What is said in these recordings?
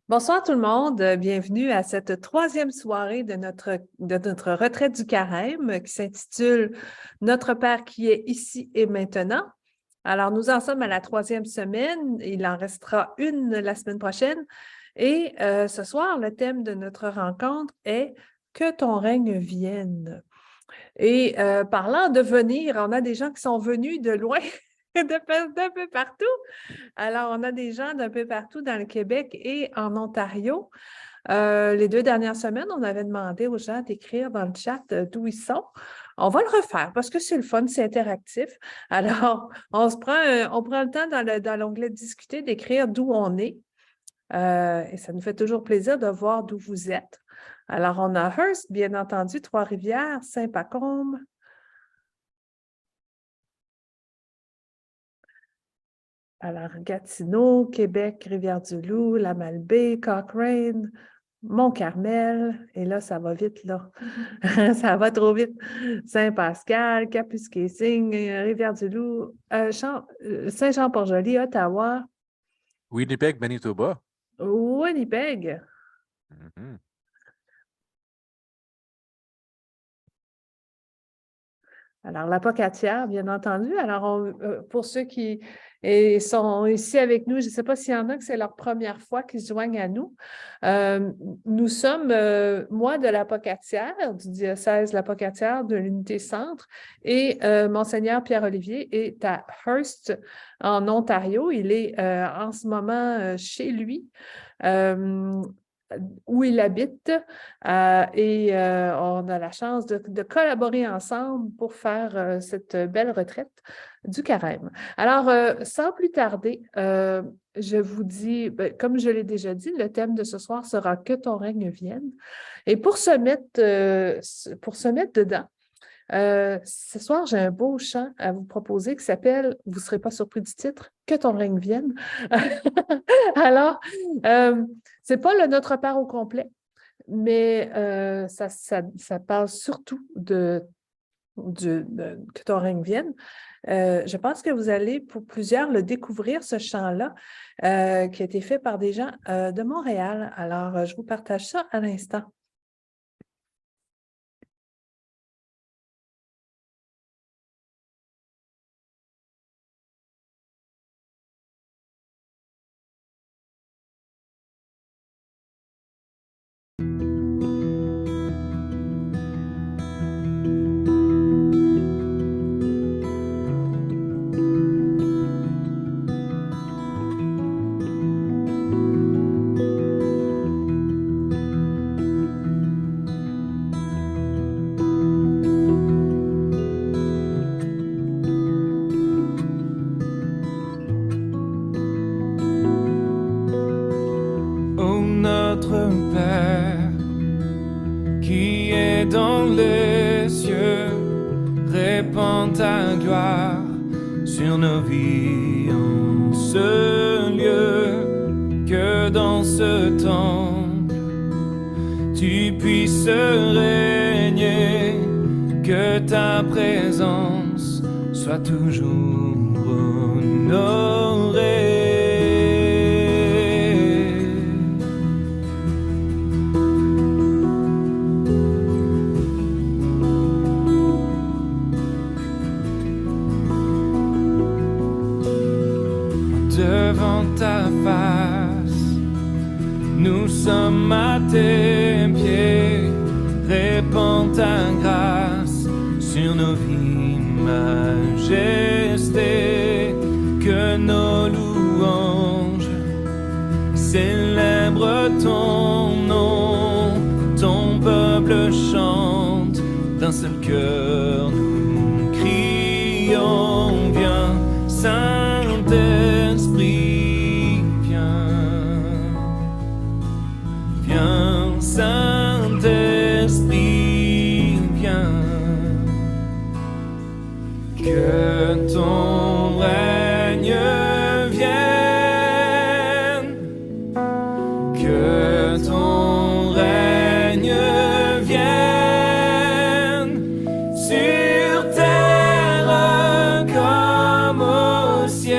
Bonsoir tout le monde, bienvenue à cette troisième soirée de notre retraite du Carême qui s'intitule Notre Père qui est ici et maintenant. Alors, nous en sommes à la troisième semaine, il en restera une la semaine prochaine. Et ce soir, le thème de notre rencontre est Que ton règne vienne. Et parlant de venir, on a des gens qui sont venus de loin, d'un peu partout. Alors, on a des gens d'un peu partout dans le Québec et en Ontario. Les 2 dernières semaines, on avait demandé aux gens d'écrire dans le chat d'où ils sont. On va le refaire parce que c'est le fun, c'est interactif. Alors, on prend le temps dans l'onglet Discuter d'écrire d'où on est. Et ça nous fait toujours plaisir de voir d'où vous êtes. Alors, on a Hearst, bien entendu, Trois-Rivières, Saint-Pacôme. Alors, Gatineau, Québec, Rivière-du-Loup, La Malbaie, Cochrane, Mont-Carmel, et là, ça va vite, là. Ça va trop vite. Saint-Pascal, Kapuskasing, Rivière-du-Loup, Saint-Jean-Port-Joli, Ottawa, Winnipeg, Manitoba. Winnipeg. Mhm. Alors, la Pocatière, bien entendu. Alors, pour ceux qui sont ici avec nous, je ne sais pas s'il y en a que c'est leur première fois qu'ils se joignent à nous. Nous sommes, moi, de la Pocatière, du diocèse de la Pocatière, de l'unité centre, et Monseigneur Pierre-Olivier est à Hearst, en Ontario. Il est en ce moment chez lui. Où il habite et on a la chance de collaborer ensemble pour faire cette belle retraite du Carême. Alors, sans plus tarder, je vous dis, comme je l'ai déjà dit, le thème de ce soir sera « Que ton règne vienne ». Et pour se mettre dedans, ce soir, j'ai un beau chant à vous proposer qui s'appelle, vous ne serez pas surpris du titre, « Que ton règne vienne ». Alors, ce n'est pas le Notre Père au complet, mais ça parle surtout que ton règne vienne. Je pense que vous allez, pour plusieurs, le découvrir, ce chant-là, qui a été fait par des gens de Montréal. Alors, je vous partage ça à l'instant. Ta gloire sur nos vies en ce lieu, que dans ce temple tu puisses régner, que ta présence soit toujours honorée. Devant ta face, nous sommes à tes pieds. Répands ta grâce sur nos vies, majesté. Que nos louanges célèbrent ton nom. Ton peuple chante d'un seul cœur. Nous crions, viens, Saint-Esprit, viens, Saint-Esprit, viens. Que ton règne vienne, que ton règne vienne sur terre comme au ciel.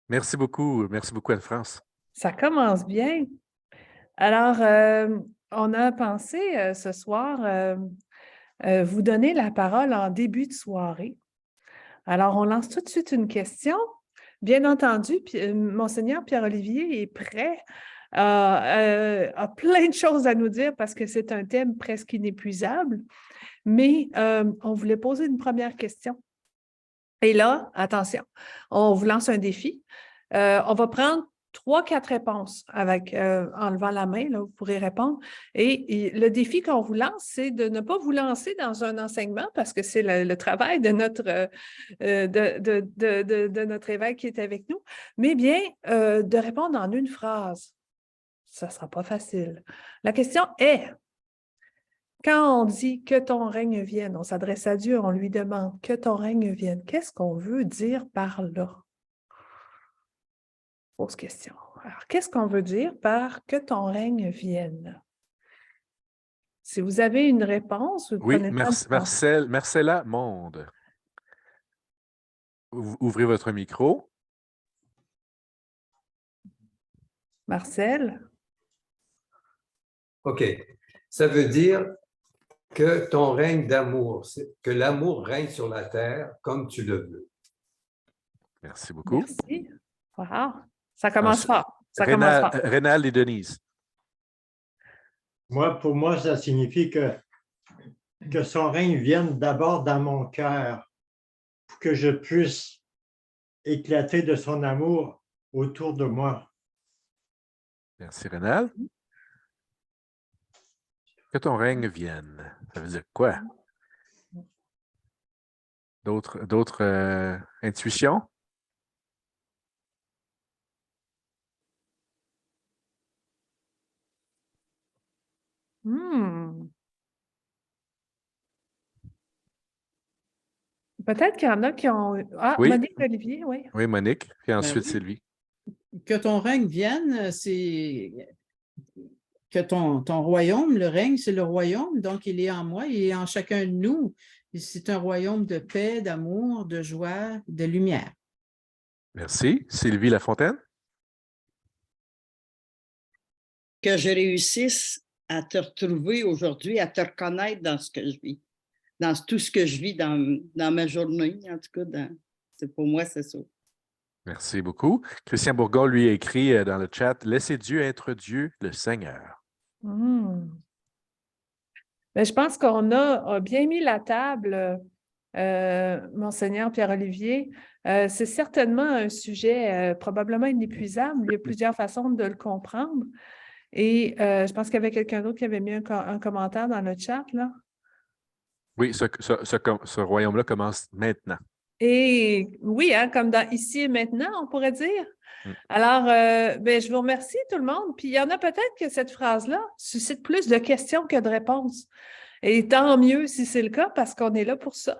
Merci beaucoup Anne-France. Ça commence bien. Alors, on a pensé ce soir vous donner la parole en début de soirée. Alors, on lance tout de suite une question. Bien entendu, Monseigneur Pierre-Olivier est prêt, a plein de choses à nous dire parce que c'est un thème presque inépuisable, mais on voulait poser une première question. Et là, attention, on vous lance un défi. On va prendre 3-4 réponses en levant la main, là, vous pourrez répondre. Et le défi qu'on vous lance, c'est de ne pas vous lancer dans un enseignement parce que c'est le travail de notre évêque qui est avec nous, mais bien de répondre en une phrase. Ça ne sera pas facile. La question est, quand on dit que ton règne vienne, on s'adresse à Dieu, on lui demande que ton règne vienne. Qu'est-ce qu'on veut dire par là? Pose question. Alors, qu'est-ce qu'on veut dire par que ton règne vienne? Si vous avez une réponse, vous Oui, prenez le temps de penser. Marcella Monde. Ouvrez votre micro. Marcel? OK. Ça veut dire que ton règne d'amour, que l'amour règne sur la terre comme tu le veux. Merci beaucoup. Merci. Wow. Ça commence fort. Ça commence Rénal, fort. Rénal et Denise. Pour moi, ça signifie que son règne vienne d'abord dans mon cœur pour que je puisse éclater de son amour autour de moi. Merci, Rénal. Que ton règne vienne. Ça veut dire quoi? D'autres intuitions? Peut-être qu'il y en a qui ont... Ah, Oui. Monique Olivier, oui. Oui, Monique. Puis ensuite, oui. Sylvie. Que ton règne vienne, c'est que ton royaume, le règne, c'est le royaume, donc il est en moi, il est en chacun de nous. C'est un royaume de paix, d'amour, de joie, de lumière. Merci. Sylvie Lafontaine. Que je réussisse à te retrouver aujourd'hui, à te reconnaître dans ce que je vis, dans tout ce que je vis dans ma journée, en tout cas, pour moi, c'est ça. Merci beaucoup. Christian Bourgon, lui, a écrit dans le chat « Laissez Dieu être Dieu, le Seigneur ». Ben, je pense qu'on a bien mis la table, Monseigneur Pierre-Olivier. C'est certainement un sujet probablement inépuisable. Il y a plusieurs façons de le comprendre. Et je pense qu'il y avait quelqu'un d'autre qui avait mis un commentaire dans le chat, là. Oui, ce royaume-là commence maintenant. Et oui, hein, comme dans Ici et maintenant, on pourrait dire. Alors, ben, je vous remercie tout le monde. Puis il y en a peut-être que cette phrase-là suscite plus de questions que de réponses. Et tant mieux si c'est le cas, parce qu'on est là pour ça.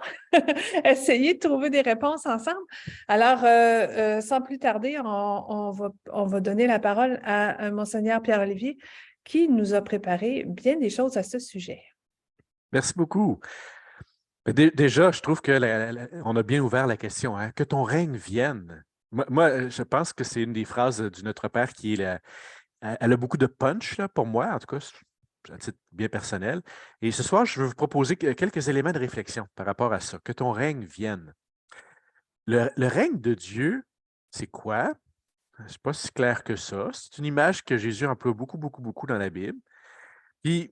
Essayez de trouver des réponses ensemble. Alors, sans plus tarder, on va donner la parole à Monseigneur Pierre-Olivier, qui nous a préparé bien des choses à ce sujet. Merci beaucoup. Déjà, je trouve qu'on a bien ouvert la question. Hein? Que ton règne vienne. Moi, je pense que c'est une des phrases du Notre Père qui est elle a beaucoup de punch là, pour moi, en tout cas, à titre bien personnel. Et ce soir, je veux vous proposer quelques éléments de réflexion par rapport à ça. Que ton règne vienne. Le règne de Dieu, c'est quoi? Ce n'est pas si clair que ça. C'est une image que Jésus emploie beaucoup dans la Bible. Puis,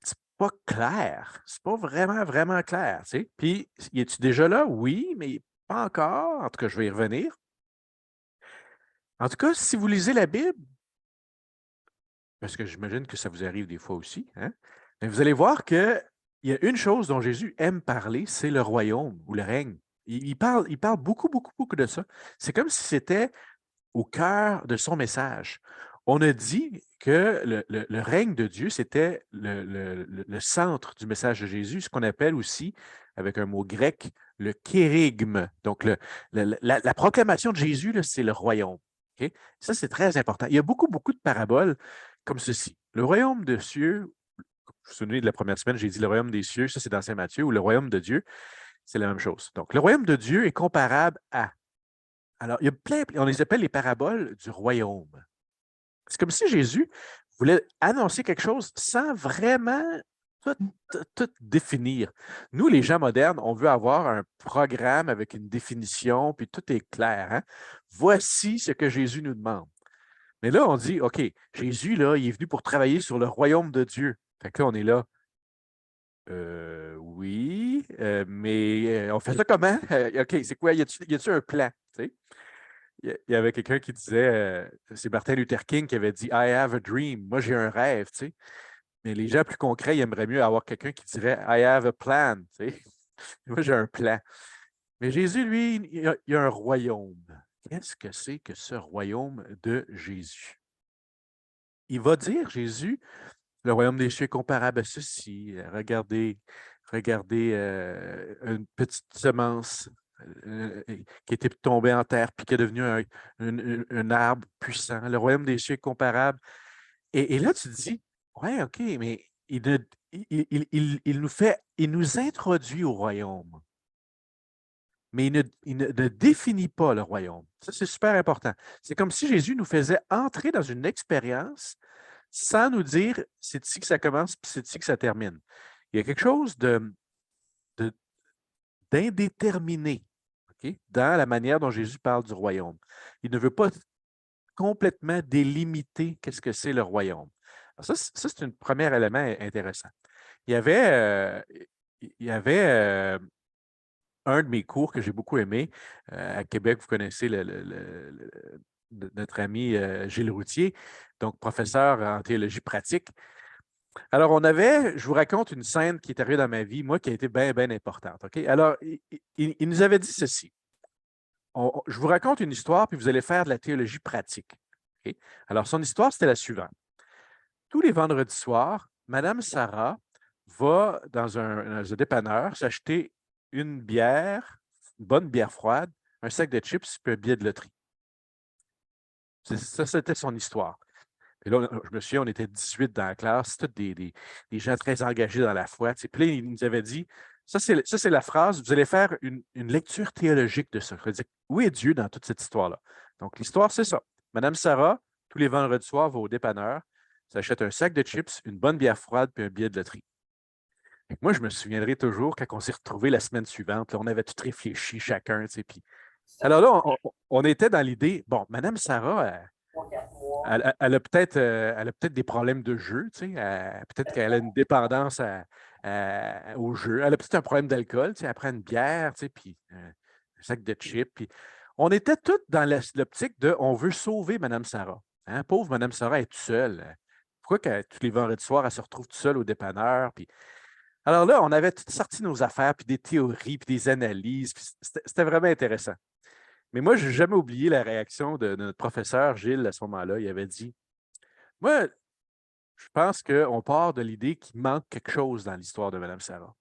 c'est pas clair. C'est pas vraiment clair. Tu sais? Puis, es-tu déjà là? Oui, mais pas encore. En tout cas, je vais y revenir. En tout cas, si vous lisez la Bible, parce que j'imagine que ça vous arrive des fois aussi, hein? Mais vous allez voir qu'il y a une chose dont Jésus aime parler, c'est le royaume ou le règne. Il parle beaucoup de ça. C'est comme si c'était au cœur de son message. On a dit que le règne de Dieu, c'était le centre du message de Jésus, ce qu'on appelle aussi, avec un mot grec, le kérygme. Donc, la proclamation de Jésus, c'est le royaume. Okay? Ça, c'est très important. Il y a beaucoup de paraboles comme ceci. Le royaume des cieux, vous vous souvenez de la première semaine, j'ai dit le royaume des cieux, ça c'est dans Saint Matthieu, ou le royaume de Dieu, c'est la même chose. Donc, le royaume de Dieu est comparable à Alors, il y a on les appelle les paraboles du royaume. C'est comme si Jésus voulait annoncer quelque chose sans vraiment tout définir. Nous, les gens modernes, on veut avoir un programme avec une définition, puis tout est clair. Hein? Voici ce que Jésus nous demande. Mais là, on dit, OK, Jésus, là, il est venu pour travailler sur le royaume de Dieu. Fait que là, on est là. Oui, mais on fait ça comment? OK, c'est quoi? Y a-t-il un plan? Tu sais? Il y avait quelqu'un qui disait, c'est Martin Luther King qui avait dit I have a dream. Moi, j'ai un rêve, tu sais. Mais les gens plus concrets, ils aimeraient mieux avoir quelqu'un qui dirait I have a plan, tu sais. Moi, j'ai un plan. Mais Jésus, lui, il a un royaume. Qu'est-ce que c'est que ce royaume de Jésus? Il va dire, Jésus, le royaume des cieux est comparable à ceci. Regardez une petite semence qui était tombée en terre, puis qui est devenu un arbre puissant. Le royaume des cieux est comparable. Et là, tu te dis, ouais, OK, mais il nous introduit au royaume, mais il ne définit pas le royaume. Ça, c'est super important. C'est comme si Jésus nous faisait entrer dans une expérience sans nous dire c'est ici que ça commence puis c'est ici que ça termine. Il y a quelque chose d'indéterminé, OK, dans la manière dont Jésus parle du royaume. Il ne veut pas complètement délimiter qu'est-ce que c'est le royaume. Alors ça, c'est un premier élément intéressant. Il y avait un de mes cours que j'ai beaucoup aimé. À Québec, vous connaissez notre ami Gilles Routier, donc professeur en théologie pratique. Alors, je vous raconte une scène qui est arrivée dans ma vie, moi, qui a été bien, bien importante. OK? Alors, il nous avait dit ceci. Je vous raconte une histoire, puis vous allez faire de la théologie pratique. OK? Alors, son histoire, c'était la suivante. Tous les vendredis soirs, Mme Sarah va dans un dépanneur s'acheter une bière, une bonne bière froide, un sac de chips, puis un billet de loterie. Ça, c'était son histoire. Et là, je me souviens, on était 18 dans la classe, tous des gens très engagés dans la foi. Puis là, il nous avait dit, ça c'est la phrase, vous allez faire une lecture théologique de ça. Je veux dire, où est Dieu dans toute cette histoire-là? Donc, l'histoire, c'est ça. Madame Sarah, tous les vendredis soirs, va au dépanneur, s'achète un sac de chips, une bonne bière froide, puis un billet de loterie. Et moi, je me souviendrai toujours quand on s'est retrouvés la semaine suivante, là, on avait tout réfléchi chacun. Puis... Alors là, on était dans l'idée, bon, Madame Sarah, elle a peut-être des problèmes de jeu, peut-être qu'elle a une dépendance au jeu. Elle a peut-être un problème d'alcool, elle prend une bière, puis un sac de chips. Puis on était tous dans l'optique de on veut sauver Mme Sarah. Hein? Pauvre Mme Sarah est toute seule. Pourquoi tous les vendredis soirs, elle se retrouve toute seule au dépanneur? Puis... Alors là, on avait toutes sorti nos affaires, puis des théories, puis des analyses. Puis c'était vraiment intéressant. Mais moi, je n'ai jamais oublié la réaction de notre professeur Gilles à ce moment-là. Il avait dit, moi, je pense qu'on part de l'idée qu'il manque quelque chose dans l'histoire de Mme Sarah.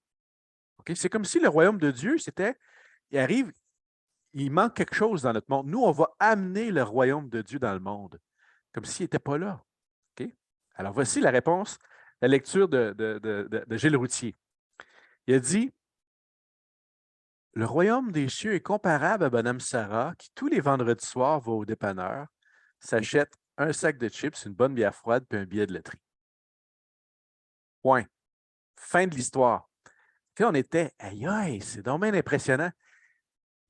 Okay? C'est comme si le royaume de Dieu, il manque quelque chose dans notre monde. Nous, on va amener le royaume de Dieu dans le monde, comme s'il n'était pas là. Okay? Alors, voici la réponse, la lecture de Gilles Routier. Il a dit, le royaume des cieux est comparable à Mme Sarah qui, tous les vendredis soirs, va au dépanneur, s'achète un sac de chips, une bonne bière froide puis un billet de loterie. Point. Fin de l'histoire. Puis on était, aïe, aïe, c'est donc bien impressionnant.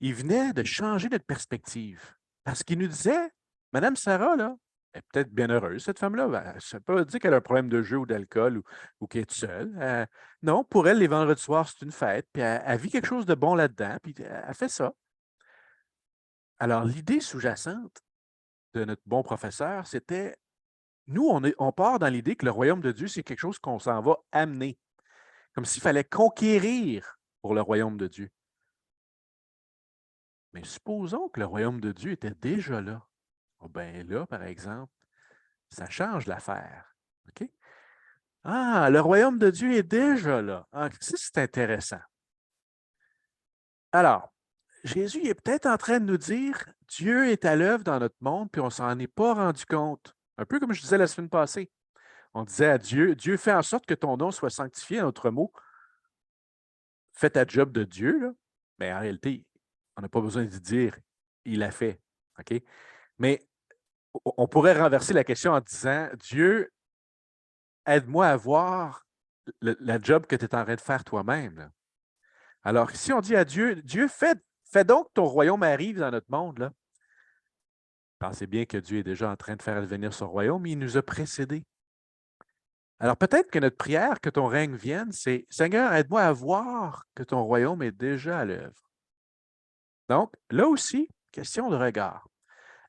Il venait de changer notre perspective parce qu'il nous disait, Mme Sarah, là, elle est peut-être bien heureuse, cette femme-là. Ça ne veut pas dire qu'elle a un problème de jeu ou d'alcool ou qu'elle est seule. Non, pour elle, les vendredis soirs, c'est une fête, puis elle vit quelque chose de bon là-dedans, puis elle fait ça. Alors, l'idée sous-jacente de notre bon professeur, c'était, nous, on part dans l'idée que le royaume de Dieu, c'est quelque chose qu'on s'en va amener, comme s'il fallait conquérir pour le royaume de Dieu. Mais supposons que le royaume de Dieu était déjà là. Oh, ben là, par exemple, ça change l'affaire. OK? Ah, le royaume de Dieu est déjà là. Ah, ça, c'est intéressant. Alors, Jésus est peut-être en train de nous dire Dieu est à l'œuvre dans notre monde, puis on ne s'en est pas rendu compte. Un peu comme je disais la semaine passée. On disait à Dieu, Dieu fait en sorte que ton nom soit sanctifié, en d'autres mots. Fais ta job de Dieu, là. Mais en réalité, on n'a pas besoin de dire il l'a fait. OK? Mais on pourrait renverser la question en disant, Dieu, aide-moi à voir la job que tu es en train de faire toi-même. Là. Alors, si on dit à Dieu, Dieu, fais donc que ton royaume arrive dans notre monde, là. Pensez bien que Dieu est déjà en train de faire advenir son royaume, mais il nous a précédés. Alors, peut-être que notre prière, que ton règne vienne, c'est Seigneur, aide-moi à voir que ton royaume est déjà à l'œuvre. Donc, là aussi, question de regard.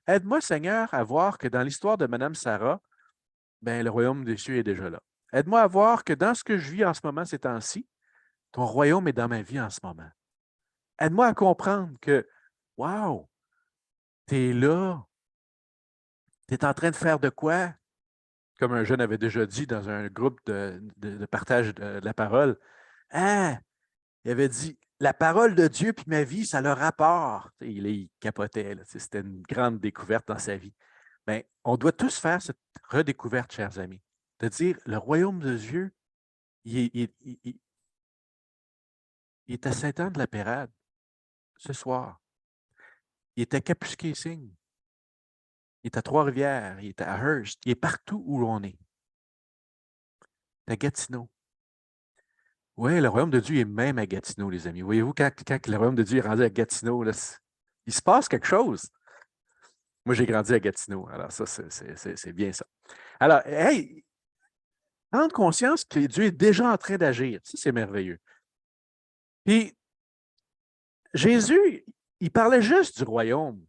Aide-moi, Seigneur, à voir que dans l'histoire de Mme Sarah, ben, le royaume des cieux est déjà là. Aide-moi à voir que dans ce que je vis en ce moment, ces temps-ci, ton royaume est dans ma vie en ce moment. Aide-moi à comprendre que, wow, tu es là, tu es en train de faire de quoi? Comme un jeune avait déjà dit dans un groupe de partage de la parole. Ah, il avait dit, la parole de Dieu puis ma vie, ça a le rapport. Il capotait, là, c'était une grande découverte dans sa vie. Bien, on doit tous faire cette redécouverte, chers amis, de dire, le royaume de Dieu, il est à Saint-Anne-de-la-Pérade, ce soir. Il est à Kapuskasing. Il est à Trois-Rivières. Il est à Hearst. Il est partout où on est. Il est à Gatineau. Oui, le royaume de Dieu est même à Gatineau, les amis. Voyez-vous, quand le royaume de Dieu est rendu à Gatineau, là, il se passe quelque chose. Moi, j'ai grandi à Gatineau. Alors, ça, c'est bien ça. Alors, hey, prendre conscience que Dieu est déjà en train d'agir. Ça, c'est merveilleux. Puis, Jésus, il parlait juste du royaume.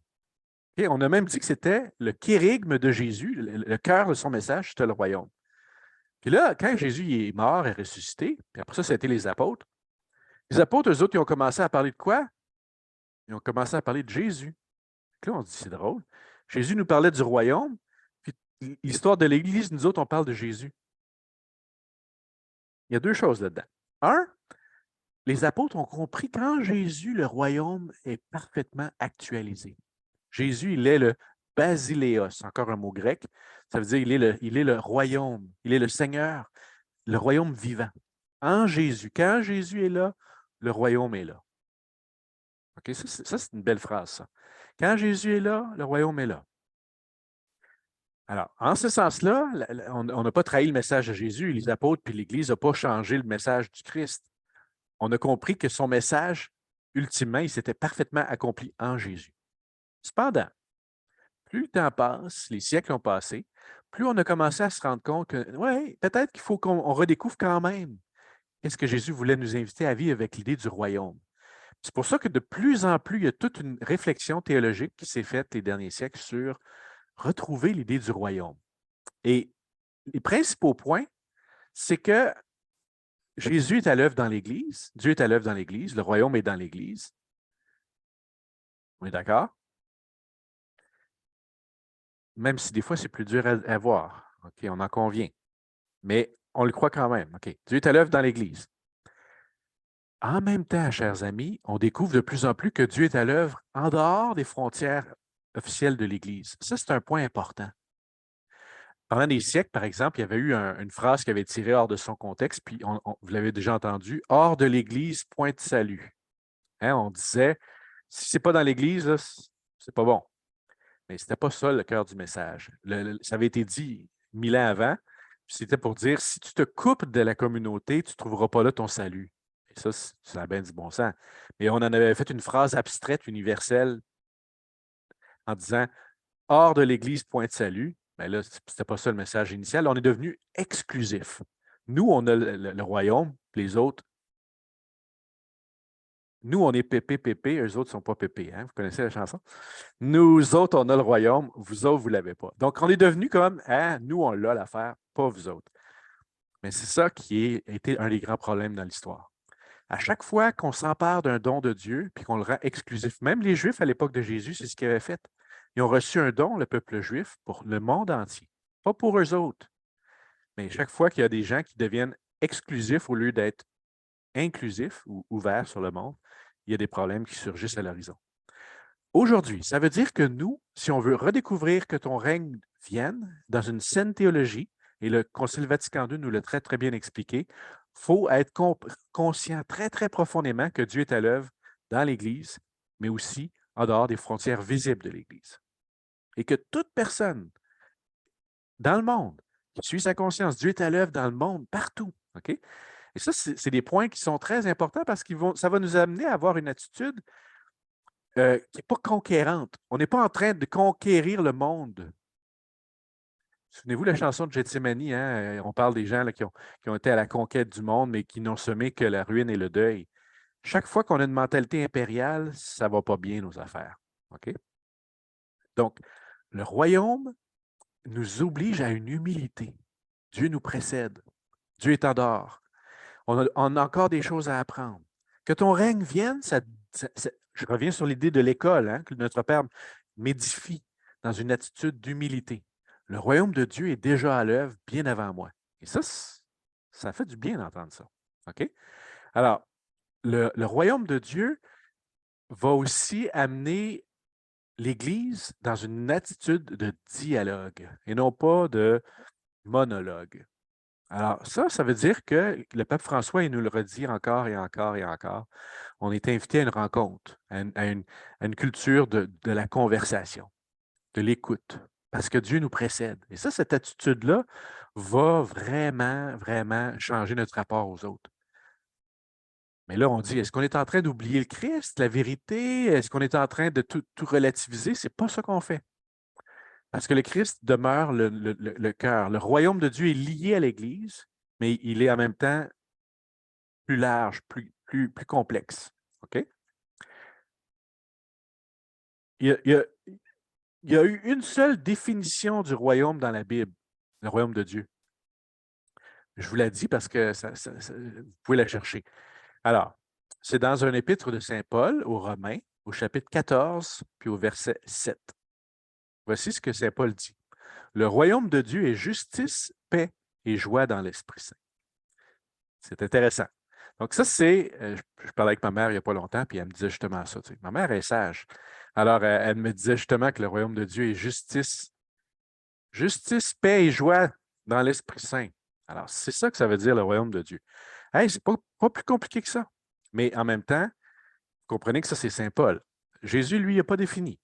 Et on a même dit que c'était le kérigme de Jésus, le cœur de son message, c'était le royaume. Puis là, quand Jésus est mort et ressuscité, puis après ça a été les apôtres, eux autres, ils ont commencé à parler de quoi? Ils ont commencé à parler de Jésus. Puis là, on se dit, c'est drôle. Jésus nous parlait du royaume, puis l'histoire de l'Église, nous autres, on parle de Jésus. Il y a deux choses là-dedans. Un, les apôtres ont compris qu'en Jésus, le royaume est parfaitement actualisé. Jésus, il est le basileos, encore un mot grec. Ça veut dire il est le royaume, il est le Seigneur, le royaume vivant. En Jésus, quand Jésus est là, le royaume est là. OK, ça c'est une belle phrase, ça. Quand Jésus est là, le royaume est là. Alors, en ce sens-là, on n'a pas trahi le message de Jésus. Les apôtres puis l'Église n'ont pas changé le message du Christ. On a compris que son message, ultimement, il s'était parfaitement accompli en Jésus. Cependant, plus le temps passe, les siècles ont passé, plus on a commencé à se rendre compte que, ouais, peut-être qu'il faut qu'on redécouvre quand même qu'est-ce que Jésus voulait nous inviter à vivre avec l'idée du royaume. C'est pour ça que de plus en plus, il y a toute une réflexion théologique qui s'est faite les derniers siècles sur retrouver l'idée du royaume. Et les principaux points, c'est que Jésus est à l'œuvre dans l'Église, Dieu est à l'œuvre dans l'Église, le royaume est dans l'Église. On est d'accord? Même si des fois, c'est plus dur à voir. OK, on en convient. Mais on le croit quand même. OK, Dieu est à l'œuvre dans l'Église. En même temps, chers amis, on découvre de plus en plus que Dieu est à l'œuvre en dehors des frontières officielles de l'Église. Ça, c'est un point important. Pendant des siècles, par exemple, il y avait eu une phrase qui avait été tirée hors de son contexte, puis vous l'avez déjà entendu, hors de l'Église, point de salut. Hein, on disait, si ce n'est pas dans l'Église, c'est pas bon. Mais ce n'était pas ça le cœur du message. Ça avait été dit 1000 ans avant, c'était pour dire, si tu te coupes de la communauté, tu ne trouveras pas là ton salut. Et ça a bien du bon sens. Mais on en avait fait une phrase abstraite, universelle, en disant, hors de l'Église, point de salut. Bien là, ce n'était pas ça le message initial. On est devenu exclusif. Nous, on a le royaume, les autres. Nous, on est pépé, eux autres ne sont pas pépé. Hein? Vous connaissez la chanson? Nous autres, on a le royaume, vous autres, vous ne l'avez pas. Donc, on est devenu comme, hein, nous, on l'a l'affaire, pas vous autres. Mais c'est ça qui a été un des grands problèmes dans l'histoire. À chaque fois qu'on s'empare d'un don de Dieu puis qu'on le rend exclusif, même les Juifs à l'époque de Jésus, c'est ce qu'ils avaient fait. Ils ont reçu un don, le peuple juif, pour le monde entier. Pas pour eux autres. Mais chaque fois qu'il y a des gens qui deviennent exclusifs au lieu d'être inclusifs ou ouverts sur le monde, il y a des problèmes qui surgissent à l'horizon. Aujourd'hui, ça veut dire que nous, si on veut redécouvrir que ton règne vienne dans une saine théologie, et le Concile Vatican II nous l'a très, très bien expliqué, il faut être conscient très, très profondément que Dieu est à l'œuvre dans l'Église, mais aussi en dehors des frontières visibles de l'Église. et que toute personne dans le monde qui suit sa conscience, Dieu est à l'œuvre dans le monde, partout. OK? Et ça, c'est des points qui sont très importants parce que ça va nous amener à avoir une attitude qui n'est pas conquérante. On n'est pas en train de conquérir le monde. Souvenez-vous la chanson de Gethsemane, hein? On parle des gens là, qui ont été à la conquête du monde, mais qui n'ont semé que la ruine et le deuil. Chaque fois qu'on a une mentalité impériale, ça ne va pas bien, nos affaires. OK? Donc, le royaume nous oblige à une humilité. Dieu nous précède. Dieu est en dehors. On a encore des choses à apprendre. Que ton règne vienne, je reviens sur l'idée de l'école, hein, que notre Père m'édifie dans une attitude d'humilité. Le royaume de Dieu est déjà à l'œuvre bien avant moi. Et ça fait du bien d'entendre ça. OK? Alors, le royaume de Dieu va aussi amener l'Église dans une attitude de dialogue et non pas de monologue. Alors, ça veut dire que le pape François, il nous le redit encore et encore et encore. On est invité à une rencontre, à une culture de la conversation, de l'écoute, parce que Dieu nous précède. Et ça, cette attitude-là va vraiment, vraiment changer notre rapport aux autres. Mais là, on dit, est-ce qu'on est en train d'oublier le Christ, la vérité? Est-ce qu'on est en train de tout relativiser? Ce n'est pas ça qu'on fait. Parce que le Christ demeure le cœur. Le royaume de Dieu est lié à l'Église, mais il est en même temps plus large, plus complexe. OK? Il y a eu une seule définition du royaume dans la Bible, le royaume de Dieu. Je vous la dis parce que vous pouvez la chercher. Alors, c'est dans un épître de Saint Paul aux Romains, au chapitre 14, puis au verset 7. Voici ce que Saint Paul dit. Le royaume de Dieu est justice, paix et joie dans l'Esprit Saint. C'est intéressant. Donc, ça, c'est. Je parlais avec ma mère il n'y a pas longtemps, puis elle me disait justement ça. Tu sais. Ma mère est sage. Alors, elle me disait justement que le royaume de Dieu est justice, paix et joie dans l'Esprit Saint. Alors, c'est ça que ça veut dire le royaume de Dieu. Hey, c'est pas plus compliqué que ça. Mais en même temps, vous comprenez que ça, c'est Saint Paul. Jésus, lui, n'a pas défini.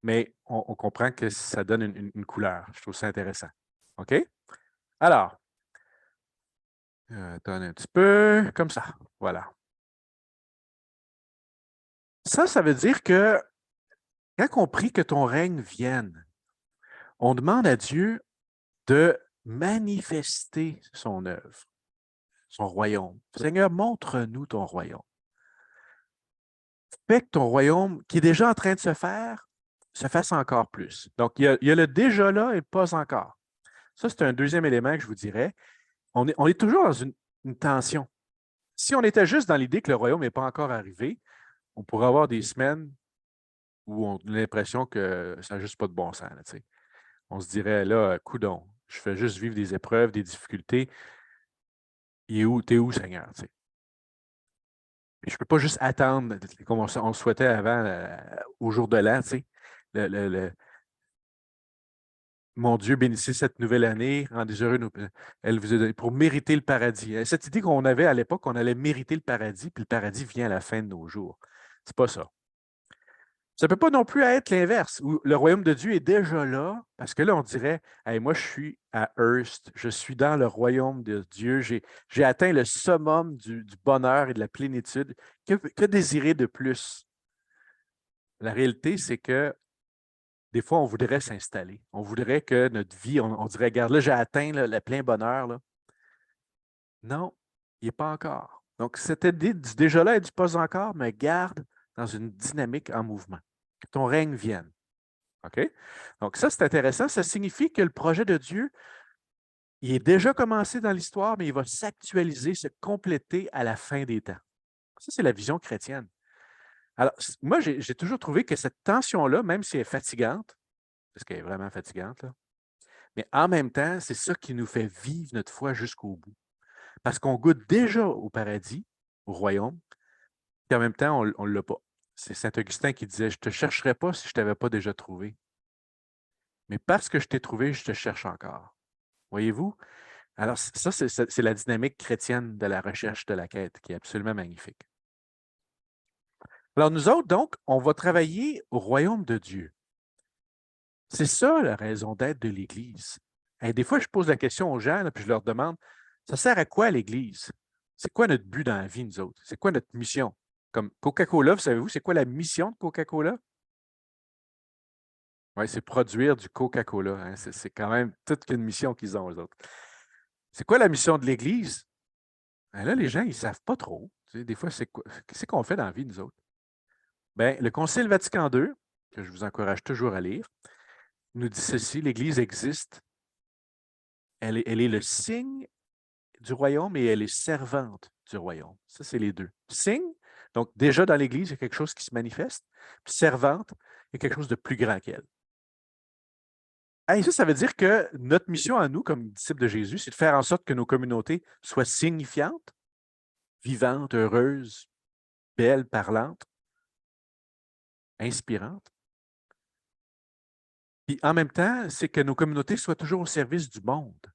Mais on comprend que ça donne une couleur. Je trouve ça intéressant. OK? Alors, attendez un petit peu, comme ça. Voilà. Ça veut dire que quand on prie que ton règne vienne, on demande à Dieu de manifester son œuvre, son royaume. Seigneur, montre-nous ton royaume. Fais que ton royaume, qui est déjà en train de se faire, se fasse encore plus. Donc, il y a le déjà là et pas encore. Ça, c'est un deuxième élément que je vous dirais. On est toujours dans une tension. Si on était juste dans l'idée que le royaume n'est pas encore arrivé, on pourrait avoir des semaines où on a l'impression que ça n'a juste pas de bon sens. Là, on se dirait, là, coudonc, je fais juste vivre des épreuves, des difficultés. T'es où, Seigneur? T'sais? Mais je ne peux pas juste attendre, comme on le souhaitait avant, au jour de l'an. Mon Dieu, bénissez cette nouvelle année, rendez heureux elle vous a donné pour mériter le paradis. Cette idée qu'on avait à l'époque, qu'on allait mériter le paradis, puis le paradis vient à la fin de nos jours. C'est pas ça. Ça ne peut pas non plus être l'inverse, où le royaume de Dieu est déjà là, parce que là, on dirait, hey, moi, je suis à Hearst, je suis dans le royaume de Dieu, j'ai atteint le summum du bonheur et de la plénitude. Que désirer de plus? La réalité, c'est que des fois, on voudrait s'installer. On voudrait que notre vie, on dirait, regarde, là, j'ai atteint le plein bonheur. Là. Non, il n'est pas encore. Donc, cette idée du déjà là et du pas encore me garde dans une dynamique en mouvement. Que ton règne vienne. OK? Donc, ça, c'est intéressant. Ça signifie que le projet de Dieu, il est déjà commencé dans l'histoire, mais il va s'actualiser, se compléter à la fin des temps. Ça, c'est la vision chrétienne. Alors, moi, j'ai toujours trouvé que cette tension-là, même si elle est fatigante, parce qu'elle est vraiment fatigante, là, mais en même temps, c'est ça qui nous fait vivre notre foi jusqu'au bout. Parce qu'on goûte déjà au paradis, au royaume, et en même temps, on ne l'a pas. C'est Saint Augustin qui disait, je ne te chercherais pas si je ne t'avais pas déjà trouvé. Mais parce que je t'ai trouvé, je te cherche encore. Voyez-vous? Alors, ça, c'est la dynamique chrétienne de la recherche de la quête qui est absolument magnifique. Alors, nous autres, donc, on va travailler au royaume de Dieu. C'est ça la raison d'être de l'Église. Et des fois, je pose la question aux gens, là, puis je leur demande, ça sert à quoi l'Église? C'est quoi notre but dans la vie, nous autres? C'est quoi notre mission? Comme Coca-Cola, vous savez-vous, c'est quoi la mission de Coca-Cola? Oui, c'est produire du Coca-Cola. Hein. C'est quand même toute une mission qu'ils ont, eux autres. C'est quoi la mission de l'Église? Ben là, les gens, ils ne savent pas trop. Tu sais, des fois, qu'est-ce qu'on fait dans la vie, nous autres? Bien, le Concile Vatican II, que je vous encourage toujours à lire, nous dit ceci, l'Église existe. Elle est le signe du royaume et elle est servante du royaume. Ça, c'est les deux. Signe, donc déjà dans l'Église, il y a quelque chose qui se manifeste. Puis servante, il y a quelque chose de plus grand qu'elle. Et ça veut dire que notre mission à nous, comme disciples de Jésus, c'est de faire en sorte que nos communautés soient signifiantes, vivantes, heureuses, belles, parlantes, inspirantes. Puis en même temps, c'est que nos communautés soient toujours au service du monde,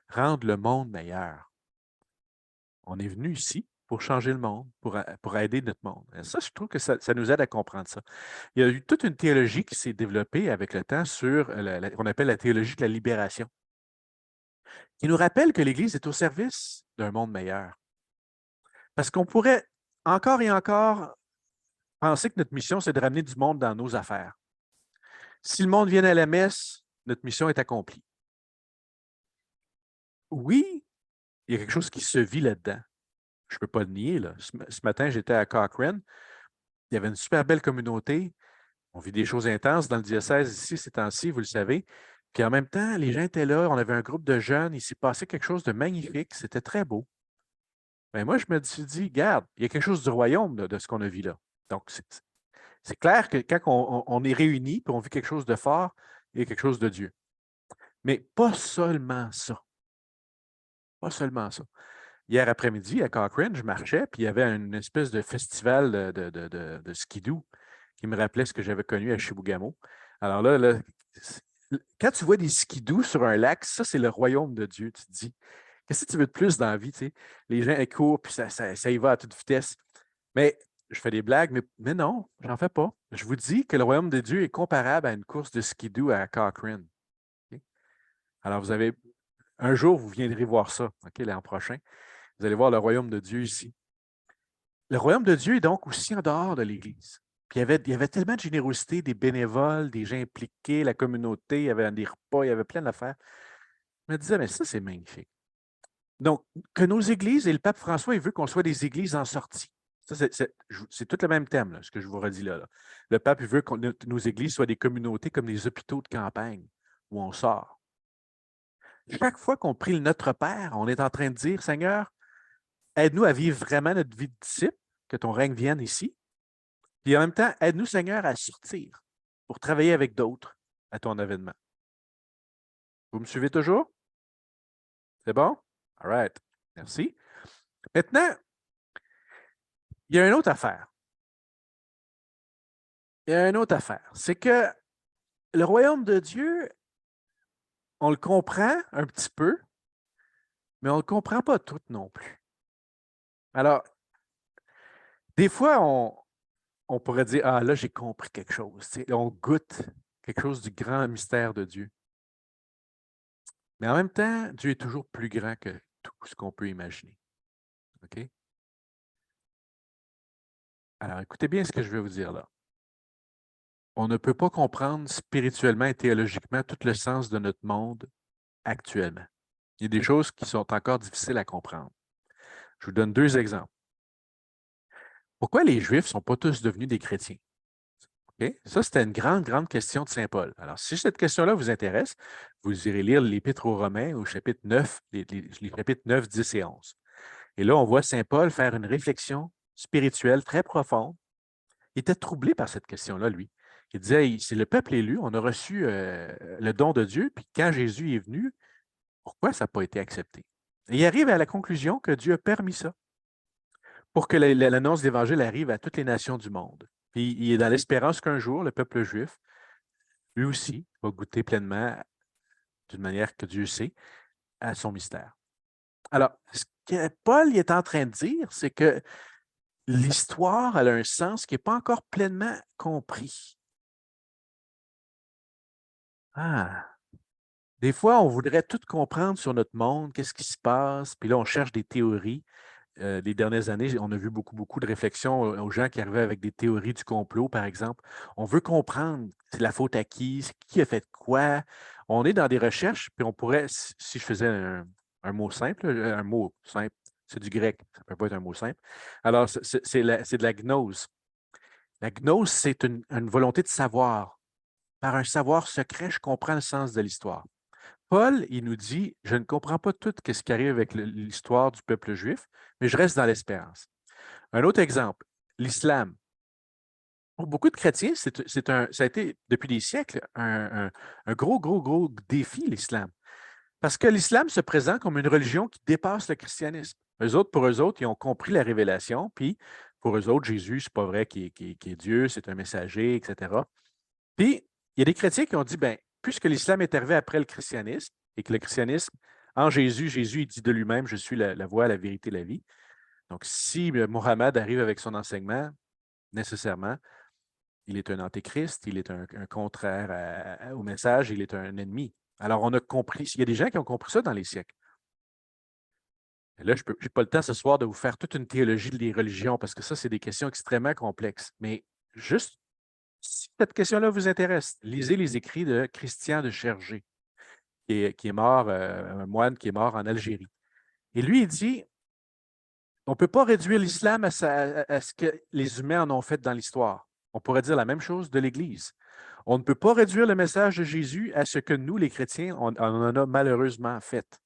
rendre le monde meilleur. On est venu ici pour changer le monde, pour aider notre monde. Et ça, je trouve que ça nous aide à comprendre ça. Il y a eu toute une théologie qui s'est développée avec le temps sur qu'on appelle la théologie de la libération, qui nous rappelle que l'Église est au service d'un monde meilleur. Parce qu'on pourrait encore et encore penser que notre mission, c'est de ramener du monde dans nos affaires. Si le monde vient à la messe, notre mission est accomplie. Oui, il y a quelque chose qui se vit là-dedans. Je ne peux pas le nier. Là. Ce matin, j'étais à Cochrane. Il y avait une super belle communauté. On vit des choses intenses dans le diocèse ici, ces temps-ci, vous le savez. Puis en même temps, les gens étaient là. On avait un groupe de jeunes. Il s'est passé quelque chose de magnifique. C'était très beau. Mais moi, je me suis dit, regarde, il y a quelque chose du royaume là, de ce qu'on a vu là. Donc, c'est clair que quand on est réunis et on vit quelque chose de fort, il y a quelque chose de Dieu. Mais pas seulement ça. Pas seulement ça. Hier après-midi, à Cochrane, je marchais, puis il y avait une espèce de festival de skidoo qui me rappelait ce que j'avais connu à Chibougamau. Alors là, quand tu vois des skidoo sur un lac, ça, c'est le royaume de Dieu. Tu te dis, qu'est-ce que tu veux de plus dans la vie? Tu sais? Les gens ils courent, puis ça y va à toute vitesse. Mais je fais des blagues, mais non, j'en fais pas. Je vous dis que le royaume de Dieu est comparable à une course de skidoo à Cochrane. Okay? Alors, un jour, vous viendrez voir ça, OK, l'an prochain. Vous allez voir le royaume de Dieu ici. Le royaume de Dieu est donc aussi en dehors de l'Église. Puis il y avait tellement de générosité, des bénévoles, des gens impliqués, la communauté, il y avait des repas, il y avait plein d'affaires. Je me disais, mais ça, c'est magnifique. Donc, que nos églises, et le pape François, il veut qu'on soit des églises en sortie. Ça, c'est tout le même thème, là, ce que je vous redis là. Le pape, il veut que nos églises soient des communautés comme des hôpitaux de campagne où on sort. Chaque fois qu'on prie le Notre Père, on est en train de dire, Seigneur, aide-nous à vivre vraiment notre vie de disciple, que ton règne vienne ici. Puis en même temps, aide-nous, Seigneur, à sortir pour travailler avec d'autres à ton avènement. Vous me suivez toujours? C'est bon? All right. Merci. Maintenant, il y a une autre affaire. C'est que le royaume de Dieu, on le comprend un petit peu, mais on ne le comprend pas tout non plus. Alors, des fois, on pourrait dire, ah là, j'ai compris quelque chose. Tu sais, on goûte quelque chose du grand mystère de Dieu. Mais en même temps, Dieu est toujours plus grand que tout ce qu'on peut imaginer. OK? Alors, écoutez bien ce que je vais vous dire là. On ne peut pas comprendre spirituellement et théologiquement tout le sens de notre monde actuellement. Il y a des choses qui sont encore difficiles à comprendre. Je vous donne 2 exemples. Pourquoi les Juifs ne sont pas tous devenus des chrétiens? Okay? Ça, c'était une grande, grande question de Saint Paul. Alors, si cette question-là vous intéresse, vous irez lire l'Épître aux Romains au chapitre 9, les chapitres 9, 10 et 11. Et là, on voit Saint Paul faire une réflexion spirituelle très profonde. Il était troublé par cette question-là, lui. Il disait, c'est le peuple élu, on a reçu le don de Dieu, puis quand Jésus est venu, pourquoi ça n'a pas été accepté? Et il arrive à la conclusion que Dieu a permis ça pour que l'annonce de l'Évangile arrive à toutes les nations du monde. Puis il est dans l'espérance qu'un jour, le peuple juif, lui aussi, va goûter pleinement, d'une manière que Dieu sait, à son mystère. Alors, ce que Paul est en train de dire, c'est que l'histoire elle a un sens qui n'est pas encore pleinement compris. Ah, des fois, on voudrait tout comprendre sur notre monde, qu'est-ce qui se passe, puis là, on cherche des théories. Les dernières années, on a vu beaucoup de réflexions aux gens qui arrivaient avec des théories du complot, par exemple. On veut comprendre, c'est la faute à qui a fait quoi. On est dans des recherches, puis on pourrait, si je faisais un mot simple, c'est du grec, ça ne peut pas être un mot simple. Alors, c'est de la gnose. La gnose, c'est une volonté de savoir. Par un savoir secret, je comprends le sens de l'histoire. Paul, il nous dit, je ne comprends pas tout ce qui arrive avec l'histoire du peuple juif, mais je reste dans l'espérance. Un autre exemple, l'islam. Pour beaucoup de chrétiens, ça a été depuis des siècles un gros défi, l'islam. Parce que l'islam se présente comme une religion qui dépasse le christianisme. Pour eux autres, ils ont compris la révélation, puis pour eux autres, Jésus, c'est pas vrai qu'il est Dieu, c'est un messager, etc. Puis, il y a des chrétiens qui ont dit, ben, puisque l'islam est arrivé après le christianisme, et que le christianisme, en Jésus, il dit de lui-même, je suis la voie, la vérité, la vie. Donc, si Mohammed arrive avec son enseignement, nécessairement, il est un antéchrist, il est un contraire au message, il est un ennemi. Alors, on a compris, il y a des gens qui ont compris ça dans les siècles. Et là, je n'ai pas le temps ce soir de vous faire toute une théologie des religions, parce que ça, c'est des questions extrêmement complexes. Mais juste, si cette question-là vous intéresse, lisez les écrits de Christian de Chergé, qui est mort, un moine qui est mort en Algérie. Et lui, il dit, on ne peut pas réduire l'islam à ce que les humains en ont fait dans l'histoire. On pourrait dire la même chose de l'Église. On ne peut pas réduire le message de Jésus à ce que nous, les chrétiens, on en a malheureusement fait.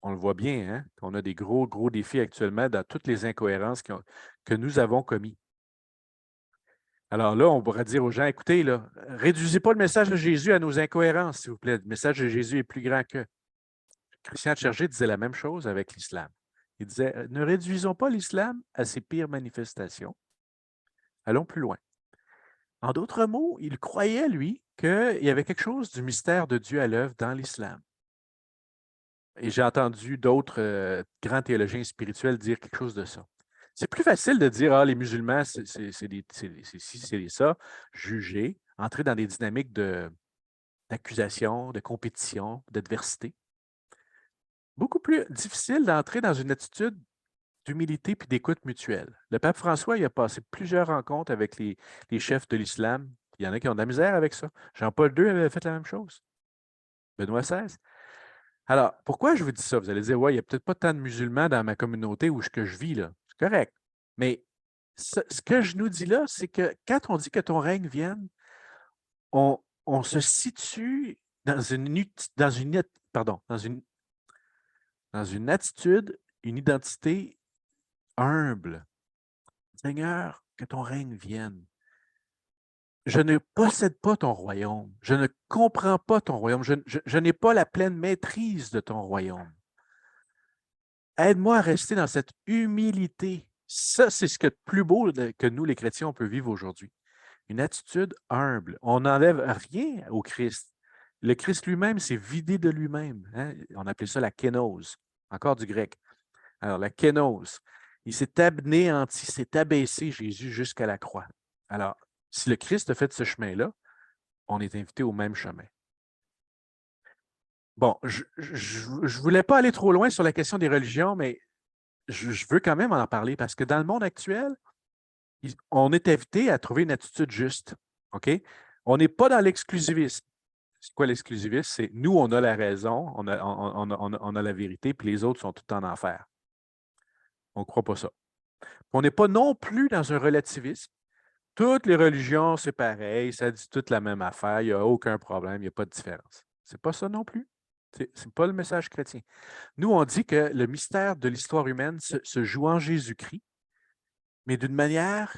On le voit bien, hein? On a des gros défis actuellement dans toutes les incohérences que nous avons commis. Alors là, on pourrait dire aux gens, écoutez, là, réduisez pas le message de Jésus à nos incohérences, s'il vous plaît. Le message de Jésus est plus grand que. Christian de Chergé disait la même chose avec l'islam. Il disait, ne réduisons pas l'islam à ses pires manifestations. Allons plus loin. En d'autres mots, il croyait, lui, qu'il y avait quelque chose du mystère de Dieu à l'œuvre dans l'islam. Et j'ai entendu d'autres grands théologiens spirituels dire quelque chose de ça. C'est plus facile de dire, ah, les musulmans, c'est ci, c'est ça, juger, entrer dans des dynamiques d'accusation, de compétition, d'adversité. Beaucoup plus difficile d'entrer dans une attitude d'humilité puis d'écoute mutuelle. Le pape François, il a passé plusieurs rencontres avec les chefs de l'islam. Il y en a qui ont de la misère avec ça. Jean-Paul II avait fait la même chose. Benoît XVI. Alors, pourquoi je vous dis ça? Vous allez dire, ouais, il n'y a peut-être pas tant de musulmans dans ma communauté où je vis, là. C'est correct. Mais ce que je nous dis là, c'est que quand on dit que ton règne vienne, on se situe dans une attitude, une identité humble. Seigneur, que ton règne vienne. Je ne possède pas ton royaume. Je ne comprends pas ton royaume. Je n'ai pas la pleine maîtrise de ton royaume. Aide-moi à rester dans cette humilité. Ça, c'est ce qui est le plus beau que nous, les chrétiens, on peut vivre aujourd'hui. Une attitude humble. On n'enlève rien au Christ. Le Christ lui-même s'est vidé de lui-même. Hein? On appelait ça la kénose, encore du grec. Alors, la kénose. Il s'est anéanti, s'est abaissé, Jésus, jusqu'à la croix. Alors, si le Christ a fait ce chemin-là, on est invité au même chemin. Bon, je ne voulais pas aller trop loin sur la question des religions, mais je veux quand même en parler parce que dans le monde actuel, on est invité à trouver une attitude juste. OK? On n'est pas dans l'exclusivisme. C'est quoi l'exclusivisme? C'est nous, on a la raison, on a la vérité, puis les autres sont tout en enfer. On ne croit pas ça. On n'est pas non plus dans un relativisme. Toutes les religions, c'est pareil, ça dit toute la même affaire, il n'y a aucun problème, il n'y a pas de différence. Ce n'est pas ça non plus. Ce n'est pas le message chrétien. Nous, on dit que le mystère de l'histoire humaine se joue en Jésus-Christ, mais d'une manière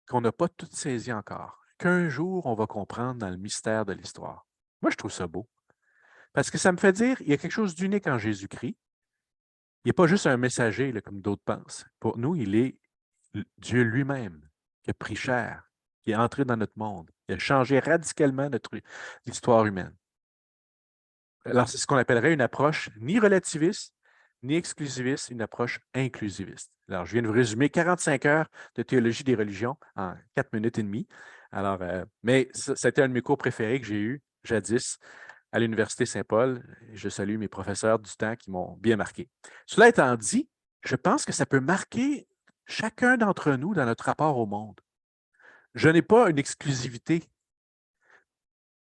qu'on n'a pas toute saisie encore. Qu'un jour, on va comprendre dans le mystère de l'histoire. Moi, je trouve ça beau. Parce que ça me fait dire, il y a quelque chose d'unique en Jésus-Christ. Il n'est pas juste un messager, là, comme d'autres pensent. Pour nous, il est Dieu lui-même, qui a pris chair, qui est entré dans notre monde. Il a changé radicalement l'histoire humaine. Alors, c'est ce qu'on appellerait une approche ni relativiste, ni exclusiviste, une approche inclusiviste. Alors, je viens de vous résumer 45 heures de théologie des religions en 4 minutes et demie. Alors, mais ça a été un de mes cours préférés que j'ai eu. jadis à l'Université Saint-Paul. Je salue mes professeurs du temps qui m'ont bien marqué. Cela étant dit, je pense que ça peut marquer chacun d'entre nous dans notre rapport au monde. Je n'ai pas une exclusivité,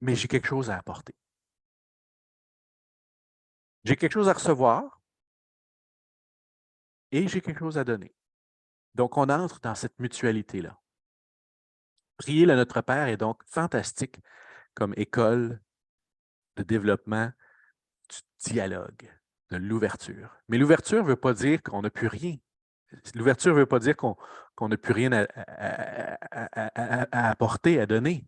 mais j'ai quelque chose à apporter. J'ai quelque chose à recevoir et j'ai quelque chose à donner. Donc, on entre dans cette mutualité-là. Prier le Notre Père est donc fantastique comme école de développement du dialogue, de l'ouverture. Mais l'ouverture ne veut pas dire qu'on n'a plus rien. L'ouverture ne veut pas dire qu'on n'a plus rien à apporter, à donner.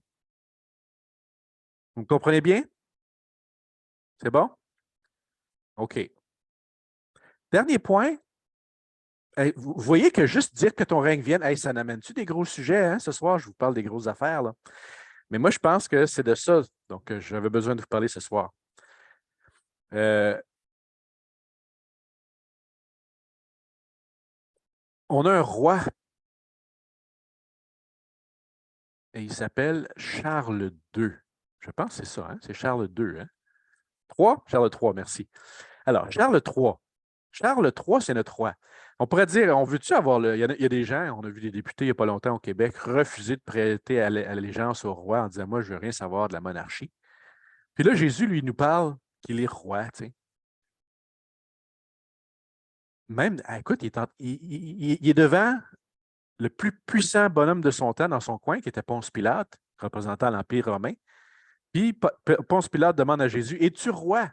Vous comprenez bien? C'est bon? OK. Dernier point. Vous voyez que juste dire que ton règne vienne, ça n'amène-tu des gros sujets? Hein? Ce soir, je vous parle des grosses affaires. Là. Mais moi, je pense que c'est de ça. Donc, j'avais besoin de vous parler ce soir. On a un roi. Et il s'appelle Charles II. Je pense que c'est ça, hein? C'est Charles II. Hein? Charles III, merci. Alors, Charles III. Charles III, c'est notre roi. On pourrait dire, on veut-tu avoir il y a des gens, on a vu des députés il n'y a pas longtemps au Québec, refuser de prêter allégeance au roi en disant, moi, je ne veux rien savoir de la monarchie. Puis là, Jésus, lui, nous parle qu'il est roi, tu sais. Même, écoute, il est devant le plus puissant bonhomme de son temps dans son coin, qui était Ponce Pilate, représentant l'Empire romain. Puis Ponce Pilate demande à Jésus, es-tu roi?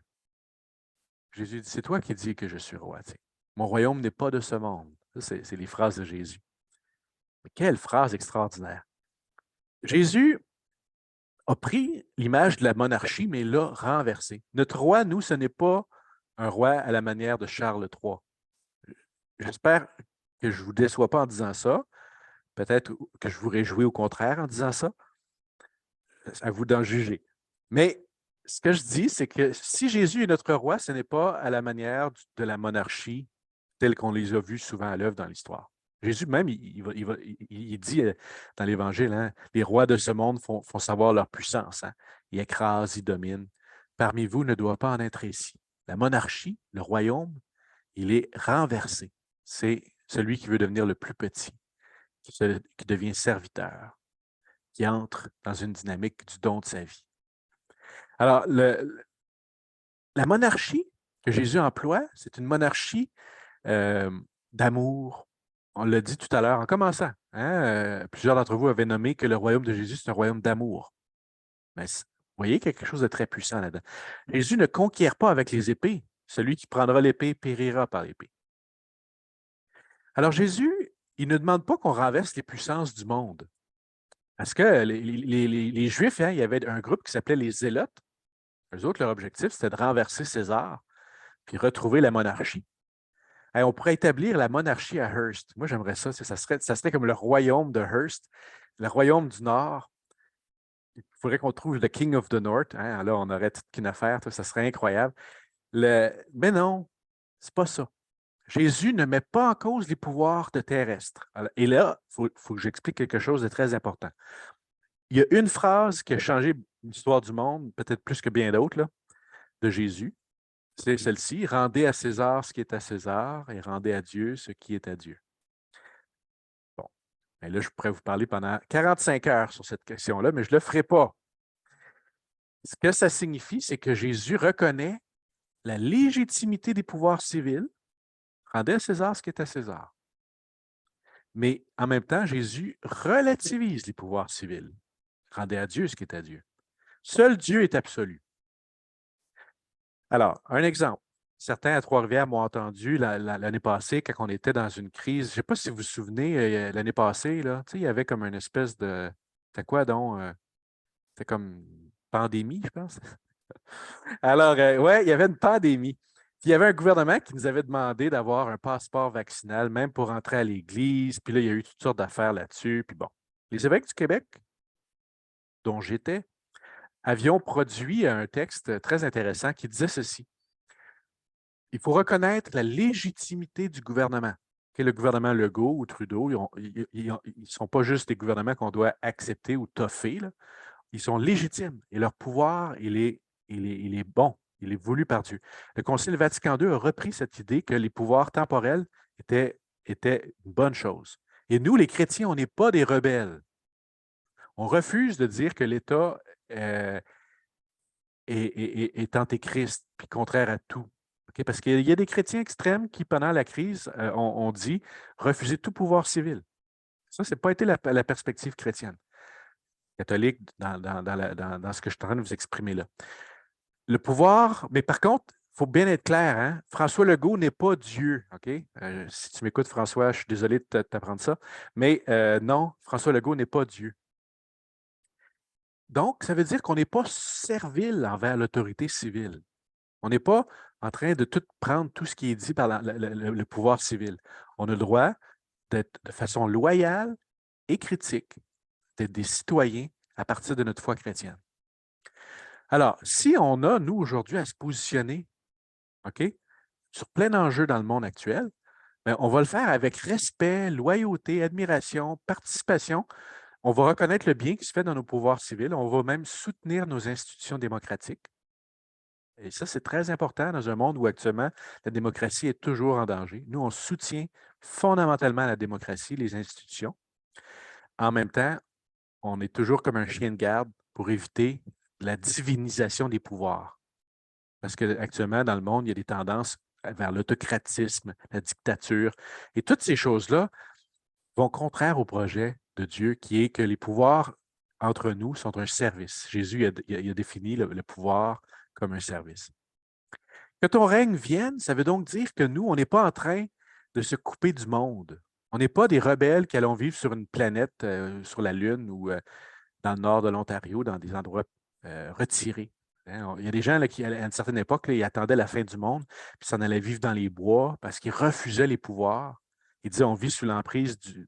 Jésus dit, c'est toi qui dis que je suis roi. Tu sais. Mon royaume n'est pas de ce monde. Ça, c'est les phrases de Jésus. Mais quelle phrase extraordinaire. Jésus a pris l'image de la monarchie, mais l'a renversée. Notre roi, nous, ce n'est pas un roi à la manière de Charles III. J'espère que je ne vous déçois pas en disant ça. Peut-être que je vous réjouis au contraire en disant ça. À vous d'en juger. Mais ce que je dis, c'est que si Jésus est notre roi, ce n'est pas à la manière de la monarchie telle qu'on les a vus souvent à l'œuvre dans l'histoire. Jésus même, il dit dans l'Évangile, hein, les rois de ce monde font savoir leur puissance. Hein. Ils écrasent, ils dominent. Parmi vous ne doit pas en être ainsi. La monarchie, le royaume, il est renversé. C'est celui qui veut devenir le plus petit, qui devient serviteur, qui entre dans une dynamique du don de sa vie. Alors, la monarchie que Jésus emploie, c'est une monarchie d'amour. On l'a dit tout à l'heure en commençant. Hein, plusieurs d'entre vous avaient nommé que le royaume de Jésus, c'est un royaume d'amour. Mais vous voyez qu'il y a quelque chose de très puissant là-dedans. Jésus ne conquiert pas avec les épées. Celui qui prendra l'épée périra par l'épée. Alors Jésus, il ne demande pas qu'on renverse les puissances du monde. Parce que les Juifs, hein, il y avait un groupe qui s'appelait les Zélotes. Eux autres, leur objectif, c'était de renverser César puis retrouver la monarchie. Et on pourrait établir la monarchie à Hearst. Moi, j'aimerais ça. Ça serait comme le royaume de Hearst, le royaume du Nord. Il faudrait qu'on trouve le King of the North. Hein? Là, on aurait toute qu'une affaire. Ça serait incroyable. Mais non, c'est pas ça. Jésus ne met pas en cause les pouvoirs de terrestres. Et là, il faut que j'explique quelque chose de très important. Il y a une phrase qui a changé l'histoire du monde, peut-être plus que bien d'autres, de Jésus. C'est celle-ci, « Rendez à César ce qui est à César et rendez à Dieu ce qui est à Dieu. » Bon, mais là, je pourrais vous parler pendant 45 heures sur cette question-là, mais je ne le ferai pas. Ce que ça signifie, c'est que Jésus reconnaît la légitimité des pouvoirs civils. Rendez à César ce qui est à César. Mais en même temps, Jésus relativise les pouvoirs civils. Rendez à Dieu ce qui est à Dieu. Seul Dieu est absolu. Alors, un exemple. Certains à Trois-Rivières m'ont entendu l'année passée, quand on était dans une crise. Je ne sais pas si vous vous souvenez, l'année passée, là, il y avait comme une espèce de. C'était quoi donc? C'était comme une pandémie, je pense. Alors, oui, il y avait une pandémie. Puis, il y avait un gouvernement qui nous avait demandé d'avoir un passeport vaccinal, même pour entrer à l'Église. Puis là, il y a eu toutes sortes d'affaires là-dessus. Puis bon, les évêques du Québec, dont j'étais, avions produit un texte très intéressant qui disait ceci. Il faut reconnaître la légitimité du gouvernement. Le gouvernement Legault ou Trudeau, ils ne sont pas juste des gouvernements qu'on doit accepter ou toffer. Là. Ils sont légitimes et leur pouvoir, il est bon, il est voulu par Dieu. Le Concile Vatican II a repris cette idée que les pouvoirs temporels étaient une bonne chose. Et nous, les chrétiens, on n'est pas des rebelles. On refuse de dire que l'État est antéchrist, puis contraire à tout. Okay? Parce qu'il y a des chrétiens extrêmes qui, pendant la crise, ont dit refuser tout pouvoir civil. Ça, ce n'a pas été la perspective chrétienne, catholique, dans ce que je suis en train de vous exprimer là. Le pouvoir, mais par contre, il faut bien être clair, hein? François Legault n'est pas Dieu, OK? Si tu m'écoutes, François, je suis désolé de t'apprendre ça, mais non, François Legault n'est pas Dieu. Donc, ça veut dire qu'on n'est pas servile envers l'autorité civile. On n'est pas en train de tout prendre tout ce qui est dit par le pouvoir civil. On a le droit d'être de façon loyale et critique, d'être des citoyens à partir de notre foi chrétienne. Alors, si on a, nous, aujourd'hui, à se positionner, OK, sur plein d'enjeux dans le monde actuel, bien, on va le faire avec respect, loyauté, admiration, participation. On va reconnaître le bien qui se fait dans nos pouvoirs civils. On va même soutenir nos institutions démocratiques. Et ça, c'est très important dans un monde où actuellement, la démocratie est toujours en danger. Nous, on soutient fondamentalement la démocratie, les institutions. En même temps, on est toujours comme un chien de garde pour éviter la divinisation des pouvoirs. Parce qu'actuellement, dans le monde, il y a des tendances vers l'autocratisme, la dictature. Et toutes ces choses-là vont contraire au projet de Dieu qui est que les pouvoirs entre nous sont un service. Jésus a défini le pouvoir comme un service. Que ton règne vienne, ça veut donc dire que nous, on n'est pas en train de se couper du monde. On n'est pas des rebelles qui allons vivre sur une planète, sur la Lune ou dans le nord de l'Ontario, dans des endroits retirés. Hein. Il y a des gens là, qui, à une certaine époque, là, ils attendaient la fin du monde, puis s'en allaient vivre dans les bois parce qu'ils refusaient les pouvoirs. Ils disaient on vit sous l'emprise du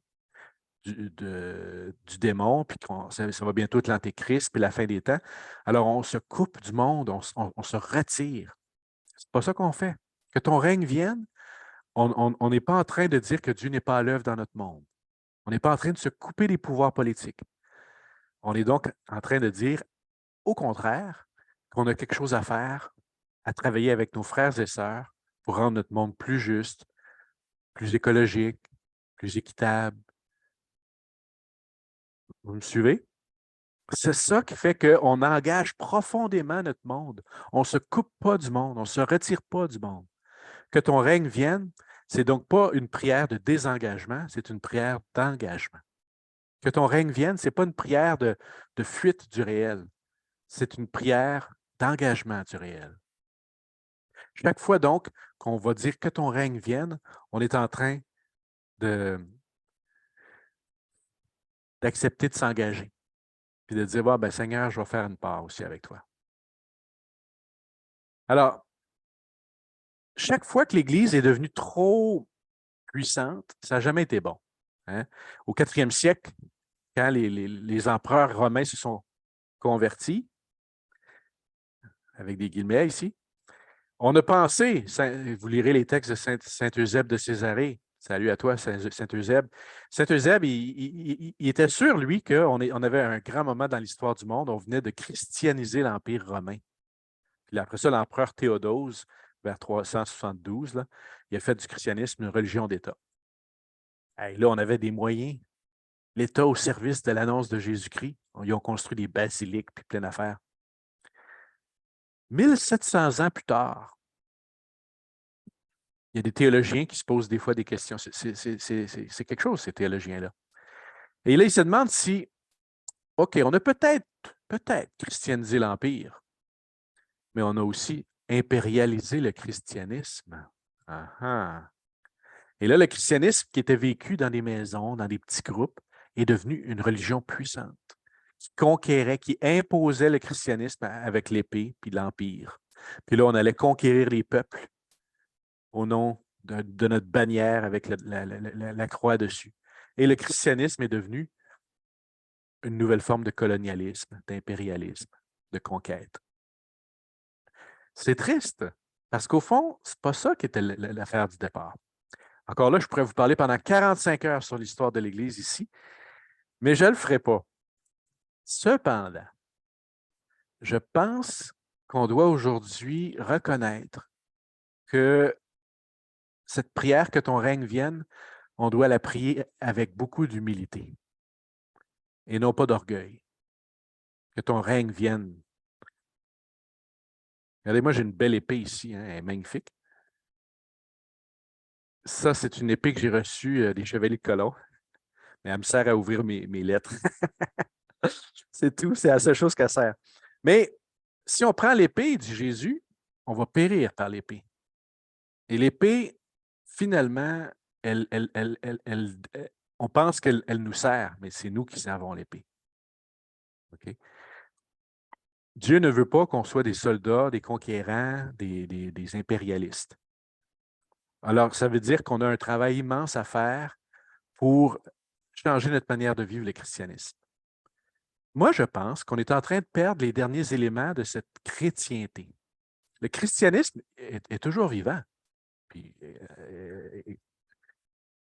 démon, puis ça va bientôt être l'antéchrist, puis la fin des temps. Alors, on se coupe du monde, on se retire. C'est pas ça qu'on fait. Que ton règne vienne, on n'est pas en train de dire que Dieu n'est pas à l'œuvre dans notre monde. On n'est pas en train de se couper des pouvoirs politiques. On est donc en train de dire, au contraire, qu'on a quelque chose à faire, à travailler avec nos frères et sœurs pour rendre notre monde plus juste, plus écologique, plus équitable. Vous me suivez? C'est ça qui fait qu'on engage profondément notre monde. On ne se coupe pas du monde, on ne se retire pas du monde. Que ton règne vienne, c'est donc pas une prière de désengagement, c'est une prière d'engagement. Que ton règne vienne, ce n'est pas une prière de fuite du réel, c'est une prière d'engagement du réel. Chaque fois donc qu'on va dire que ton règne vienne, on est en train d'accepter de s'engager. Puis de dire, ben, Seigneur, je vais faire une part aussi avec toi. Alors, chaque fois que l'Église est devenue trop puissante, ça n'a jamais été bon. Hein? Au 4e siècle, quand les empereurs romains se sont convertis, avec des guillemets ici, on a pensé, vous lirez les textes de Saint Eusèbe de Césarée. Salut à toi, Saint Eusèbe. Saint Eusèbe, il était sûr, lui, qu'on avait un grand moment dans l'histoire du monde. On venait de christianiser l'Empire romain. Puis après ça, l'empereur Théodose, vers 372, là, il a fait du christianisme une religion d'État. Et là, on avait des moyens. L'État au service de l'annonce de Jésus-Christ. Ils ont construit des basiliques puis plein d'affaires. 1700 ans plus tard, il y a des théologiens qui se posent des fois des questions. C'est quelque chose, ces théologiens-là. Et là, ils se demandent si, OK, on a peut-être christianisé l'Empire, mais on a aussi impérialisé le christianisme. Et là, le christianisme qui était vécu dans des maisons, dans des petits groupes, est devenu une religion puissante, qui conquérait, qui imposait le christianisme avec l'épée puis l'Empire. Puis là, on allait conquérir les peuples au nom de notre bannière avec la croix dessus. Et le christianisme est devenu une nouvelle forme de colonialisme, d'impérialisme, de conquête. C'est triste, parce qu'au fond, ce n'est pas ça qui était l'affaire du départ. Encore là, je pourrais vous parler pendant 45 heures sur l'histoire de l'Église ici, mais je ne le ferai pas. Cependant, je pense qu'on doit aujourd'hui reconnaître que cette prière que ton règne vienne, on doit la prier avec beaucoup d'humilité et non pas d'orgueil. Que ton règne vienne. Regardez-moi, j'ai une belle épée ici, hein, elle est magnifique. Ça, c'est une épée que j'ai reçue des Chevaliers de Colomb, mais elle me sert à ouvrir mes lettres. C'est tout, c'est la seule chose qu'elle sert. Mais si on prend l'épée, dit Jésus, on va périr par l'épée. Et l'épée, finalement, on pense qu'elle nous sert, mais c'est nous qui servons l'épée. OK? Dieu ne veut pas qu'on soit des soldats, des conquérants, des impérialistes. Alors, ça veut dire qu'on a un travail immense à faire pour changer notre manière de vivre le christianisme. Moi, je pense qu'on est en train de perdre les derniers éléments de cette chrétienté. Le christianisme est toujours vivant. Puis,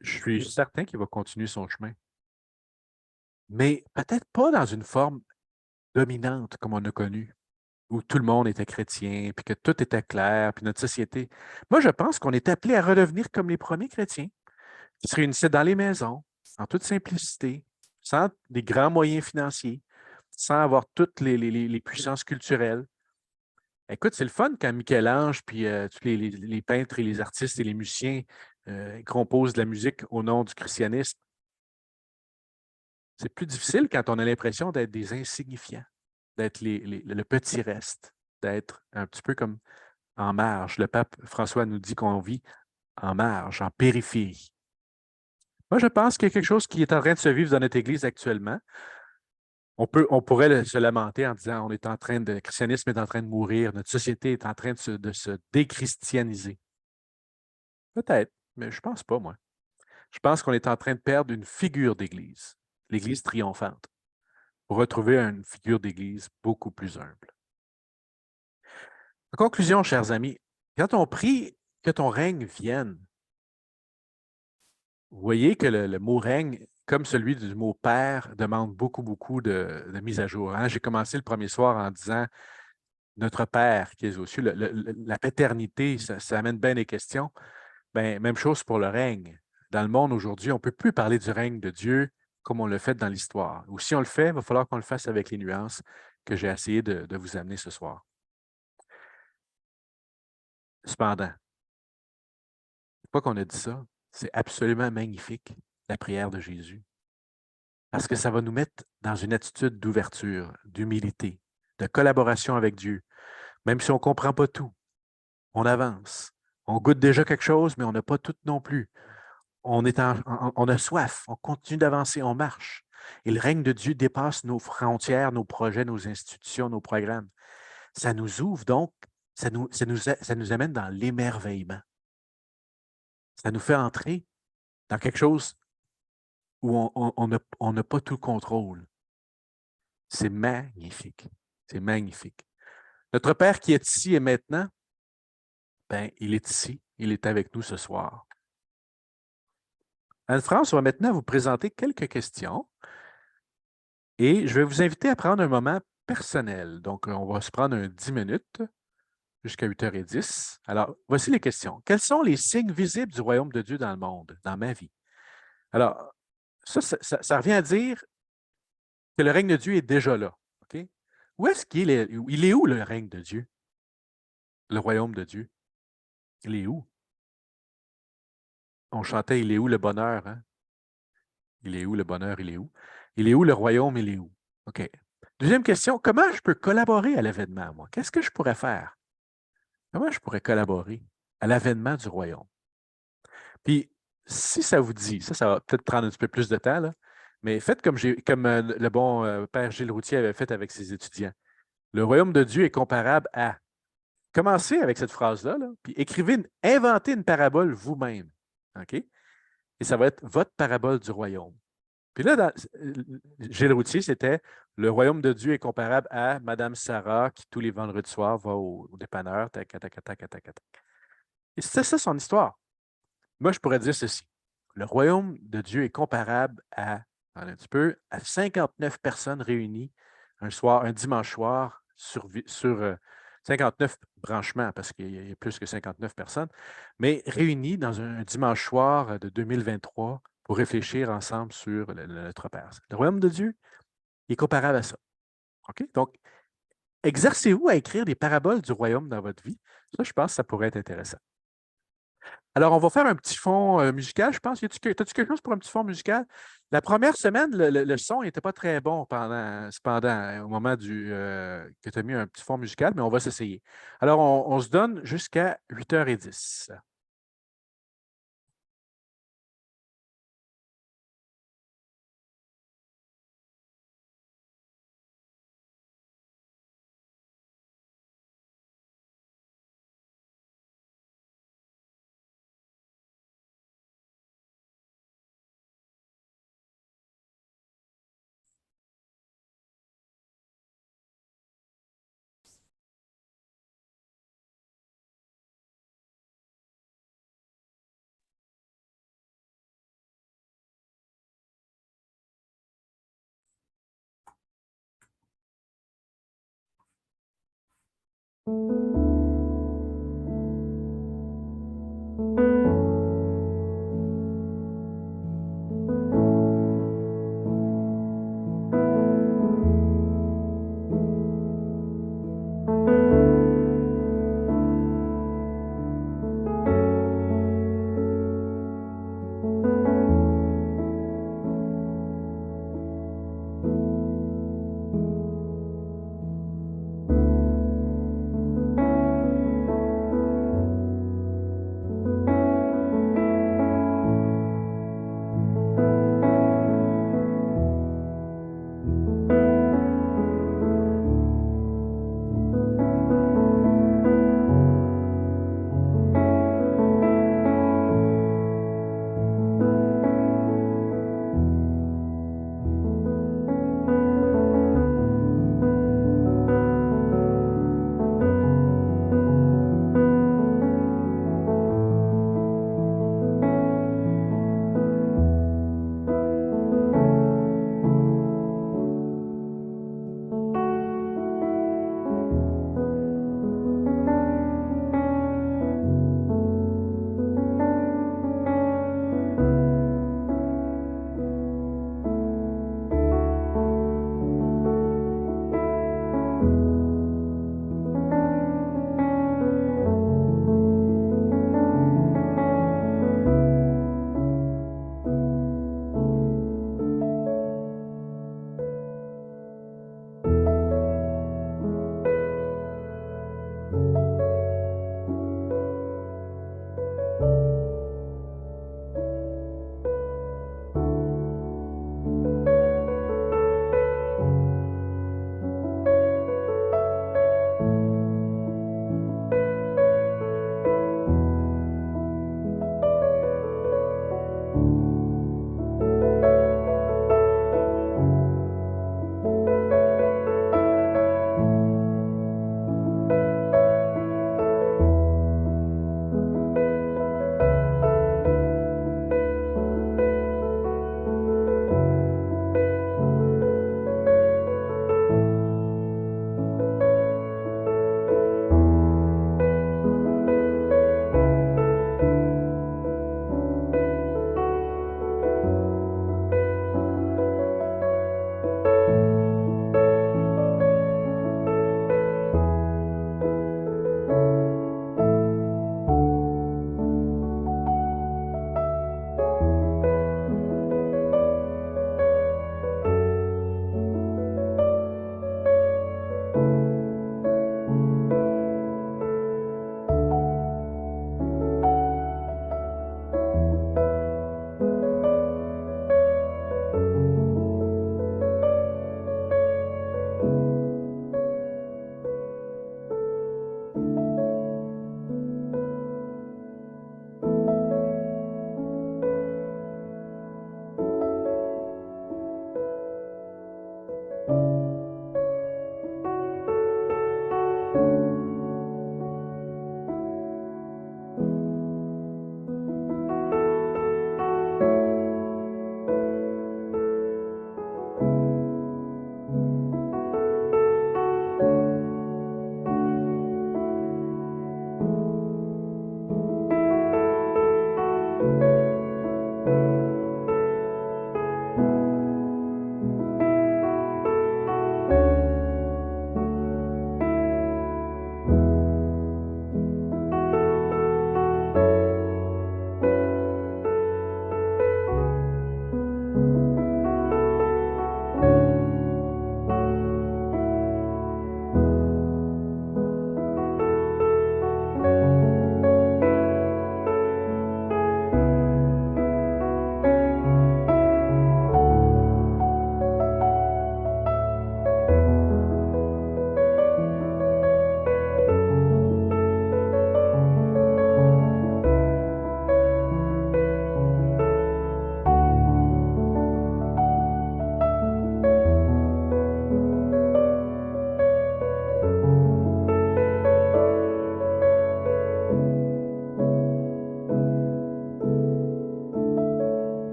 je suis certain qu'il va continuer son chemin. Mais peut-être pas dans une forme dominante comme on a connu, où tout le monde était chrétien, puis que tout était clair, puis notre société. Moi, je pense qu'on est appelé à redevenir comme les premiers chrétiens, qui se réunissaient dans les maisons, en toute simplicité, sans des grands moyens financiers, sans avoir toutes les puissances culturelles. Écoute, c'est le fun quand Michel-Ange, puis tous les peintres et les artistes et les musiciens composent de la musique au nom du christianisme. C'est plus difficile quand on a l'impression d'être des insignifiants, d'être le petit reste, d'être un petit peu comme en marge. Le pape François nous dit qu'on vit en marge, en périphérie. Moi, je pense qu'il y a quelque chose qui est en train de se vivre dans notre Église actuellement. On pourrait se lamenter en disant le christianisme est en train de mourir, notre société est en train de se déchristianiser. Peut-être, mais je ne pense pas, moi. Je pense qu'on est en train de perdre une figure d'Église, l'Église triomphante, pour retrouver une figure d'Église beaucoup plus humble. En conclusion, chers amis, quand on prie que ton règne vienne, vous voyez que le mot règne, comme celui du mot père, demande beaucoup de mise à jour. Hein? J'ai commencé le premier soir en disant notre Père qui est aux cieux, la paternité, ça amène bien des questions. Bien, même chose pour le règne. Dans le monde aujourd'hui, on ne peut plus parler du règne de Dieu comme on le fait dans l'histoire. Ou si on le fait, il va falloir qu'on le fasse avec les nuances que j'ai essayé de vous amener ce soir. Cependant, pourquoi qu'on a dit ça? C'est absolument magnifique, la prière de Jésus. Parce que ça va nous mettre dans une attitude d'ouverture, d'humilité, de collaboration avec Dieu. Même si on ne comprend pas tout, on avance. On goûte déjà quelque chose, mais on n'a pas tout non plus. On a soif, on continue d'avancer, on marche. Et le règne de Dieu dépasse nos frontières, nos projets, nos institutions, nos programmes. Ça nous ouvre donc, ça nous amène dans l'émerveillement. Ça nous fait entrer dans quelque chose où on n'a pas tout le contrôle. C'est magnifique. C'est magnifique. Notre Père qui est ici et maintenant, ben, il est ici. Il est avec nous ce soir. Anne-France va maintenant vous présenter quelques questions et je vais vous inviter à prendre un moment personnel. Donc, on va se prendre 10 minutes jusqu'à 8h10. Alors, voici les questions. Quels sont les signes visibles du royaume de Dieu dans le monde, dans ma vie? Alors, ça revient à dire que le règne de Dieu est déjà là. Okay? Où est-ce qu'il est? Il est où le règne de Dieu? Le royaume de Dieu? Il est où? On chantait « Il est où le bonheur? Hein? » Il est où le bonheur? Il est où? Il est où le royaume? Il est où? OK. Deuxième question, comment je peux collaborer à l'événement, moi? Qu'est-ce que je pourrais faire? Comment je pourrais collaborer à l'avènement du royaume? Puis, si ça vous dit, ça va peut-être prendre un petit peu plus de temps, là, mais faites comme le bon Père Gilles Routier avait fait avec ses étudiants. Le royaume de Dieu est comparable à... Commencez avec cette phrase-là, là, puis inventez une parabole vous-même. OK? Et ça va être votre parabole du royaume. Puis là, Gilles Routier, c'était le royaume de Dieu est comparable à Madame Sarah qui, tous les vendredis soirs, va au dépanneur. Tac, tac, tac, tac, tac, tac. Et c'est ça son histoire. Moi, je pourrais dire ceci. Le royaume de Dieu est comparable à 59 personnes réunies un dimanche soir sur 59 branchements, parce qu'il y a plus que 59 personnes, mais réunis dans un dimanche soir de 2023 pour réfléchir ensemble sur notre Père. Le royaume de Dieu est comparable à ça. OK? Donc, exercez-vous à écrire des paraboles du royaume dans votre vie. Ça, je pense que ça pourrait être intéressant. Alors, on va faire un petit fond musical, je pense. As-tu quelque chose pour un petit fond musical? La première semaine, le son n'était pas très bon cependant, au moment que tu as mis un petit fond musical, mais on va s'essayer. Alors, on se donne jusqu'à 8h10.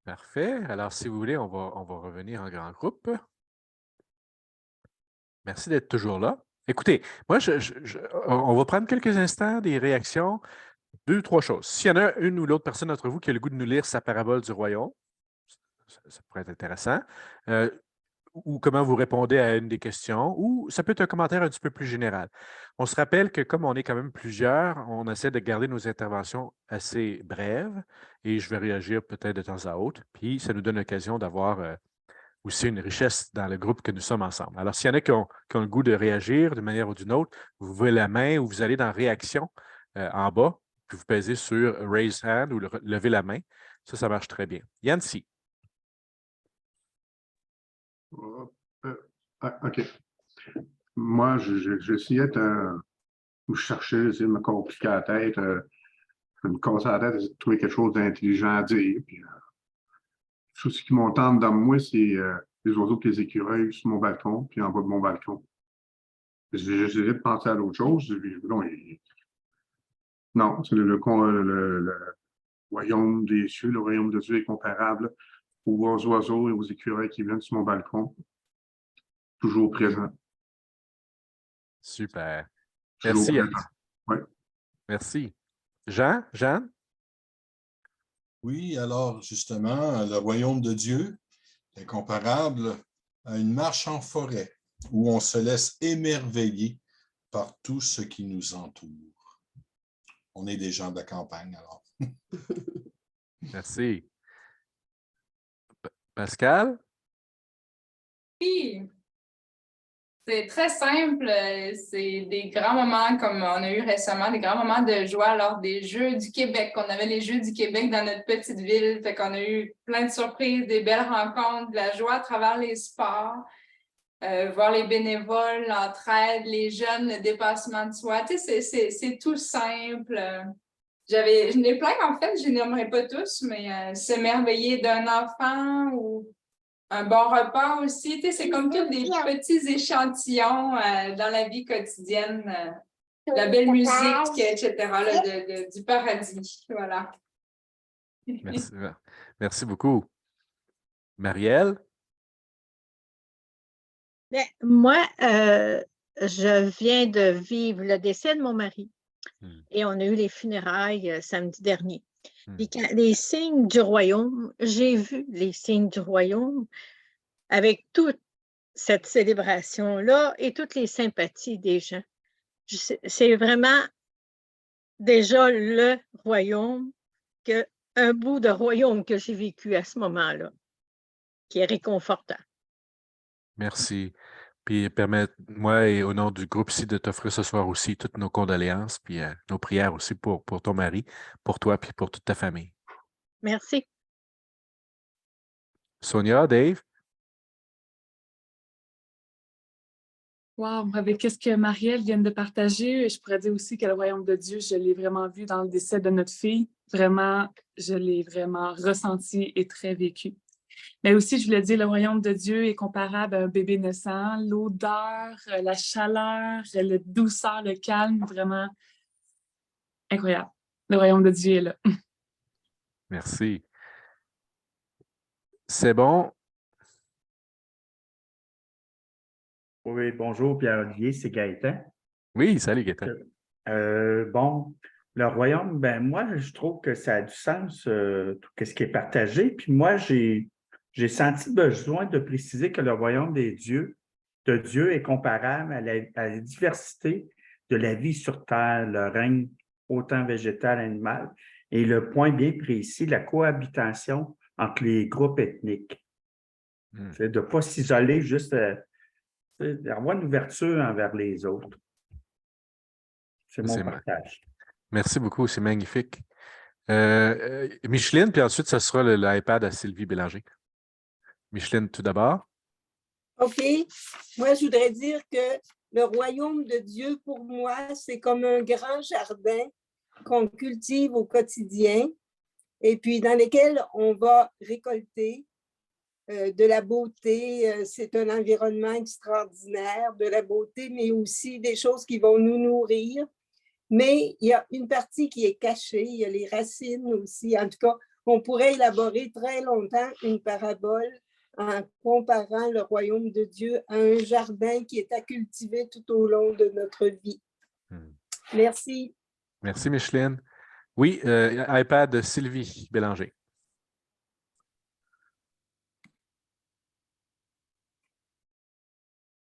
Parfait. Alors, si vous voulez, on va revenir en grand groupe. Merci d'être toujours là. Écoutez, moi, on va prendre quelques instants des réactions. 2 ou 3 choses. S'il y en a une ou l'autre personne d'entre vous qui a le goût de nous lire sa parabole du royaume, ça pourrait être intéressant. Ou comment vous répondez à une des questions, ou ça peut être un commentaire un petit peu plus général. On se rappelle que comme on est quand même plusieurs, on essaie de garder nos interventions assez brèves et je vais réagir peut-être de temps à autre. Puis ça nous donne l'occasion d'avoir aussi une richesse dans le groupe que nous sommes ensemble. Alors, s'il y en a qui ont le goût de réagir d'une manière ou d'une autre, vous levez la main ou vous allez dans Réaction en bas, puis vous pèsez sur Raise Hand ou lever la main. Ça marche très bien. Yancy. OK. Moi, j'essayais de chercher, de me compliquer la tête, je me cassais la tête, de trouver quelque chose d'intelligent à dire. Puis, tout ce qui m'entend dans moi, c'est les oiseaux et les écureuils sur mon balcon, puis en bas de mon balcon. J'ai essayé de penser à l'autre chose. Non, c'est le royaume des cieux, le royaume de Dieu est comparable aux oiseaux et aux écureuils qui viennent sur mon balcon. Toujours présent. Super. Toujours Merci. présent. Ouais. Merci. Jeanne? Oui, alors justement, le royaume de Dieu est comparable à une marche en forêt où on se laisse émerveiller par tout ce qui nous entoure. On est des gens de la campagne, alors. Merci. Pascal? Oui, c'est très simple. C'est des grands moments comme on a eu récemment, des grands moments de joie lors des Jeux du Québec. On avait les Jeux du Québec dans notre petite ville. Fait qu'on a eu plein de surprises, des belles rencontres, de la joie à travers les sports. Voir les bénévoles, l'entraide, les jeunes, le dépassement de soi. Tu sais, c'est tout simple. Je n'ai plein, en fait, je n'aimerais pas tous, mais s'émerveiller d'un enfant ou un bon repas aussi. Tu sais, c'est comme tous des petits échantillons dans la vie quotidienne. La belle musique, etc., là, du paradis. Voilà. Merci. Merci beaucoup. Marielle? Bien, moi, je viens de vivre le décès de mon mari et on a eu les funérailles samedi dernier. Puis les signes du royaume, j'ai vu les signes du royaume avec toute cette célébration-là et toutes les sympathies des gens. C'est vraiment déjà le royaume, un bout de royaume que j'ai vécu à ce moment-là, qui est réconfortant. Merci. Puis permets-moi, et au nom du groupe ici, de t'offrir ce soir aussi toutes nos condoléances, puis nos prières aussi pour ton mari, pour toi, puis pour toute ta famille. Merci. Sonia, Dave? Wow, avec ce que Marielle vient de partager, je pourrais dire aussi que le royaume de Dieu, je l'ai vraiment vu dans le décès de notre fille. Vraiment, je l'ai vraiment ressenti et très vécu. Mais aussi, je voulais dire, le royaume de Dieu est comparable à un bébé naissant. L'odeur, la chaleur, la douceur, le calme, vraiment incroyable. Le royaume de Dieu est là. Merci. C'est bon? Oui, bonjour Pierre-Olivier, c'est Gaëtan. Oui, salut Gaëtan. Bon, le royaume, ben moi, je trouve que ça a du sens, tout ce qui est partagé. Puis moi, j'ai senti besoin de préciser que le royaume de Dieu est comparable à la diversité de la vie sur Terre, le règne autant végétal, animal, et le point bien précis, la cohabitation entre les groupes ethniques. C'est de ne pas s'isoler, juste d'avoir une ouverture envers les autres. C'est mon partage. Merci beaucoup, c'est magnifique. Micheline, puis ensuite, ce sera l'iPad à Sylvie Bélanger. Micheline, tout d'abord. OK. Moi, je voudrais dire que le royaume de Dieu, pour moi, c'est comme un grand jardin qu'on cultive au quotidien et puis dans lequel on va récolter de la beauté. C'est un environnement extraordinaire, de la beauté, mais aussi des choses qui vont nous nourrir. Mais il y a une partie qui est cachée, il y a les racines aussi. En tout cas, qu'on pourrait élaborer très longtemps une parabole en comparant le royaume de Dieu à un jardin qui est à cultiver tout au long de notre vie. Merci. Merci, Micheline. Oui, iPad de Sylvie Bélanger.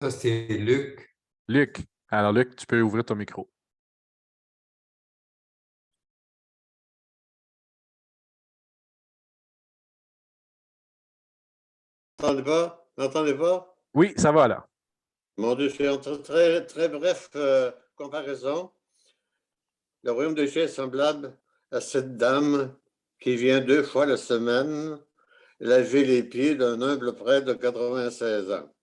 Ça, c'est Luc. Luc. Alors, Luc, tu peux ouvrir ton micro. N'entendez pas? Oui, ça va là. Mon Dieu, c'est une très, très bref comparaison. Le royaume de Dieu est semblable à cette dame qui vient 2 fois la semaine laver les pieds d'un humble prêtre de 96 ans.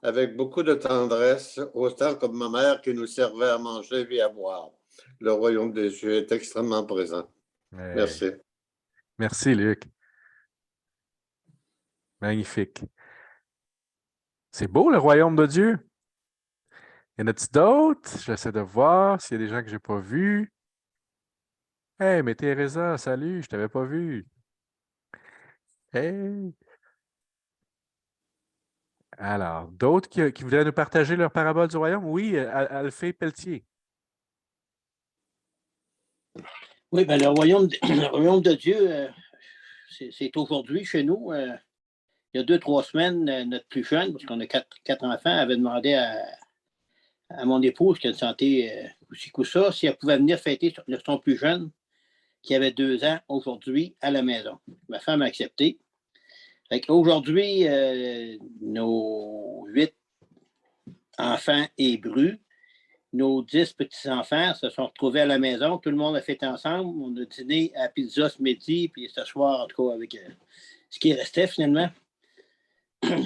Avec beaucoup de tendresse, autant comme ma mère qui nous servait à manger et à boire. Le royaume de Dieu est extrêmement présent. Merci. Merci, Luc. Magnifique. C'est beau, le royaume de Dieu. Y en a-t-il d'autres? J'essaie de voir s'il y a des gens que je n'ai pas vus. Hey, mais Teresa, salut, je ne t'avais pas vu. Hey! Alors, d'autres qui voudraient nous partager leur parabole du royaume? Oui, Alphée Pelletier. Oui, bien, le royaume de Dieu, c'est aujourd'hui chez nous. Il y a 2-3 semaines, notre plus jeune, parce qu'on a quatre enfants, avait demandé à mon épouse qui a une santé aussi que ça, si elle pouvait venir fêter son plus jeune, qui avait 2 ans, aujourd'hui, à la maison. Ma femme a accepté. Aujourd'hui, nos 8 enfants hébreux, nos 10 petits-enfants se sont retrouvés à la maison. Tout le monde a fait ensemble. On a dîné à pizza ce midi, puis ce soir, en tout cas, avec ce qui restait finalement.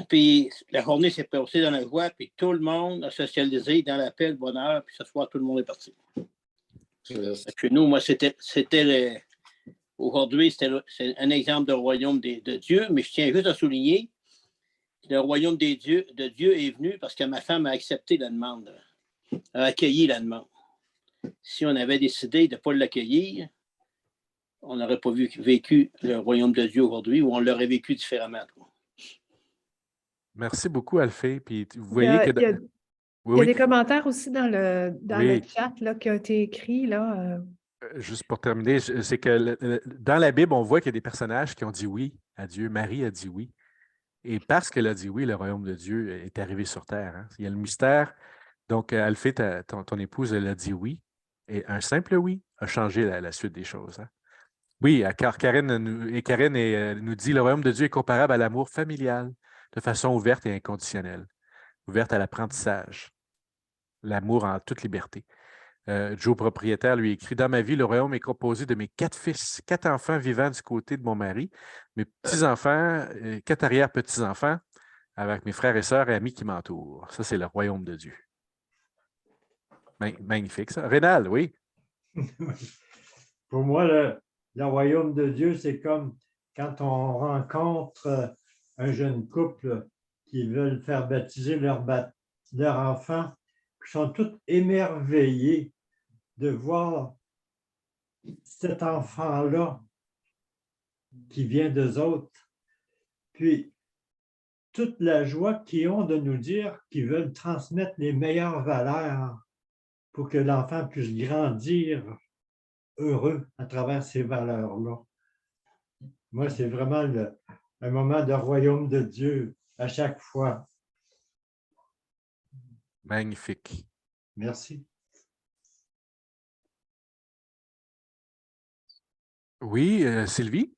Puis la journée s'est passée dans la joie, puis tout le monde a socialisé dans la paix, le bonheur, puis ce soir, tout le monde est parti. Chez nous, moi, aujourd'hui, c'est un exemple de royaume de Dieu, mais je tiens juste à souligner que le royaume de Dieu est venu parce que ma femme a accepté la demande, a accueilli la demande. Si on avait décidé de ne pas l'accueillir, on n'aurait pas vécu le royaume de Dieu aujourd'hui, ou on l'aurait vécu différemment. Merci beaucoup, Alphée. Puis vous voyez que... Il y a des commentaires aussi dans le chat là, qui ont été écrits. Là. Juste pour terminer, c'est que dans la Bible, on voit qu'il y a des personnages qui ont dit oui à Dieu. Marie a dit oui. Et parce qu'elle a dit oui, le royaume de Dieu est arrivé sur terre. Hein. Il y a le mystère. Donc, Alphée, ton épouse, elle a dit oui. Et un simple oui a changé la suite des choses. Hein. Oui, car Karen nous dit le royaume de Dieu est comparable à l'amour familial de façon ouverte et inconditionnelle, ouverte à l'apprentissage, l'amour en toute liberté. Joe propriétaire lui écrit « Dans ma vie, le royaume est composé de mes 4 fils, 4 enfants vivant du côté de mon mari, mes petits-enfants, 4 arrière-petits-enfants, avec mes frères et sœurs et amis qui m'entourent. » Ça, c'est le royaume de Dieu. Magnifique, ça. Rénal, oui? Pour moi, le royaume de Dieu, c'est comme quand on rencontre un jeune couple qui veulent faire baptiser leur enfant, qui sont tous émerveillés de voir cet enfant-là qui vient d'eux autres. Puis, toute la joie qu'ils ont de nous dire qu'ils veulent transmettre les meilleures valeurs pour que l'enfant puisse grandir heureux à travers ces valeurs-là. Moi, c'est vraiment un moment de royaume de Dieu à chaque fois. Magnifique. Merci. Oui, Sylvie?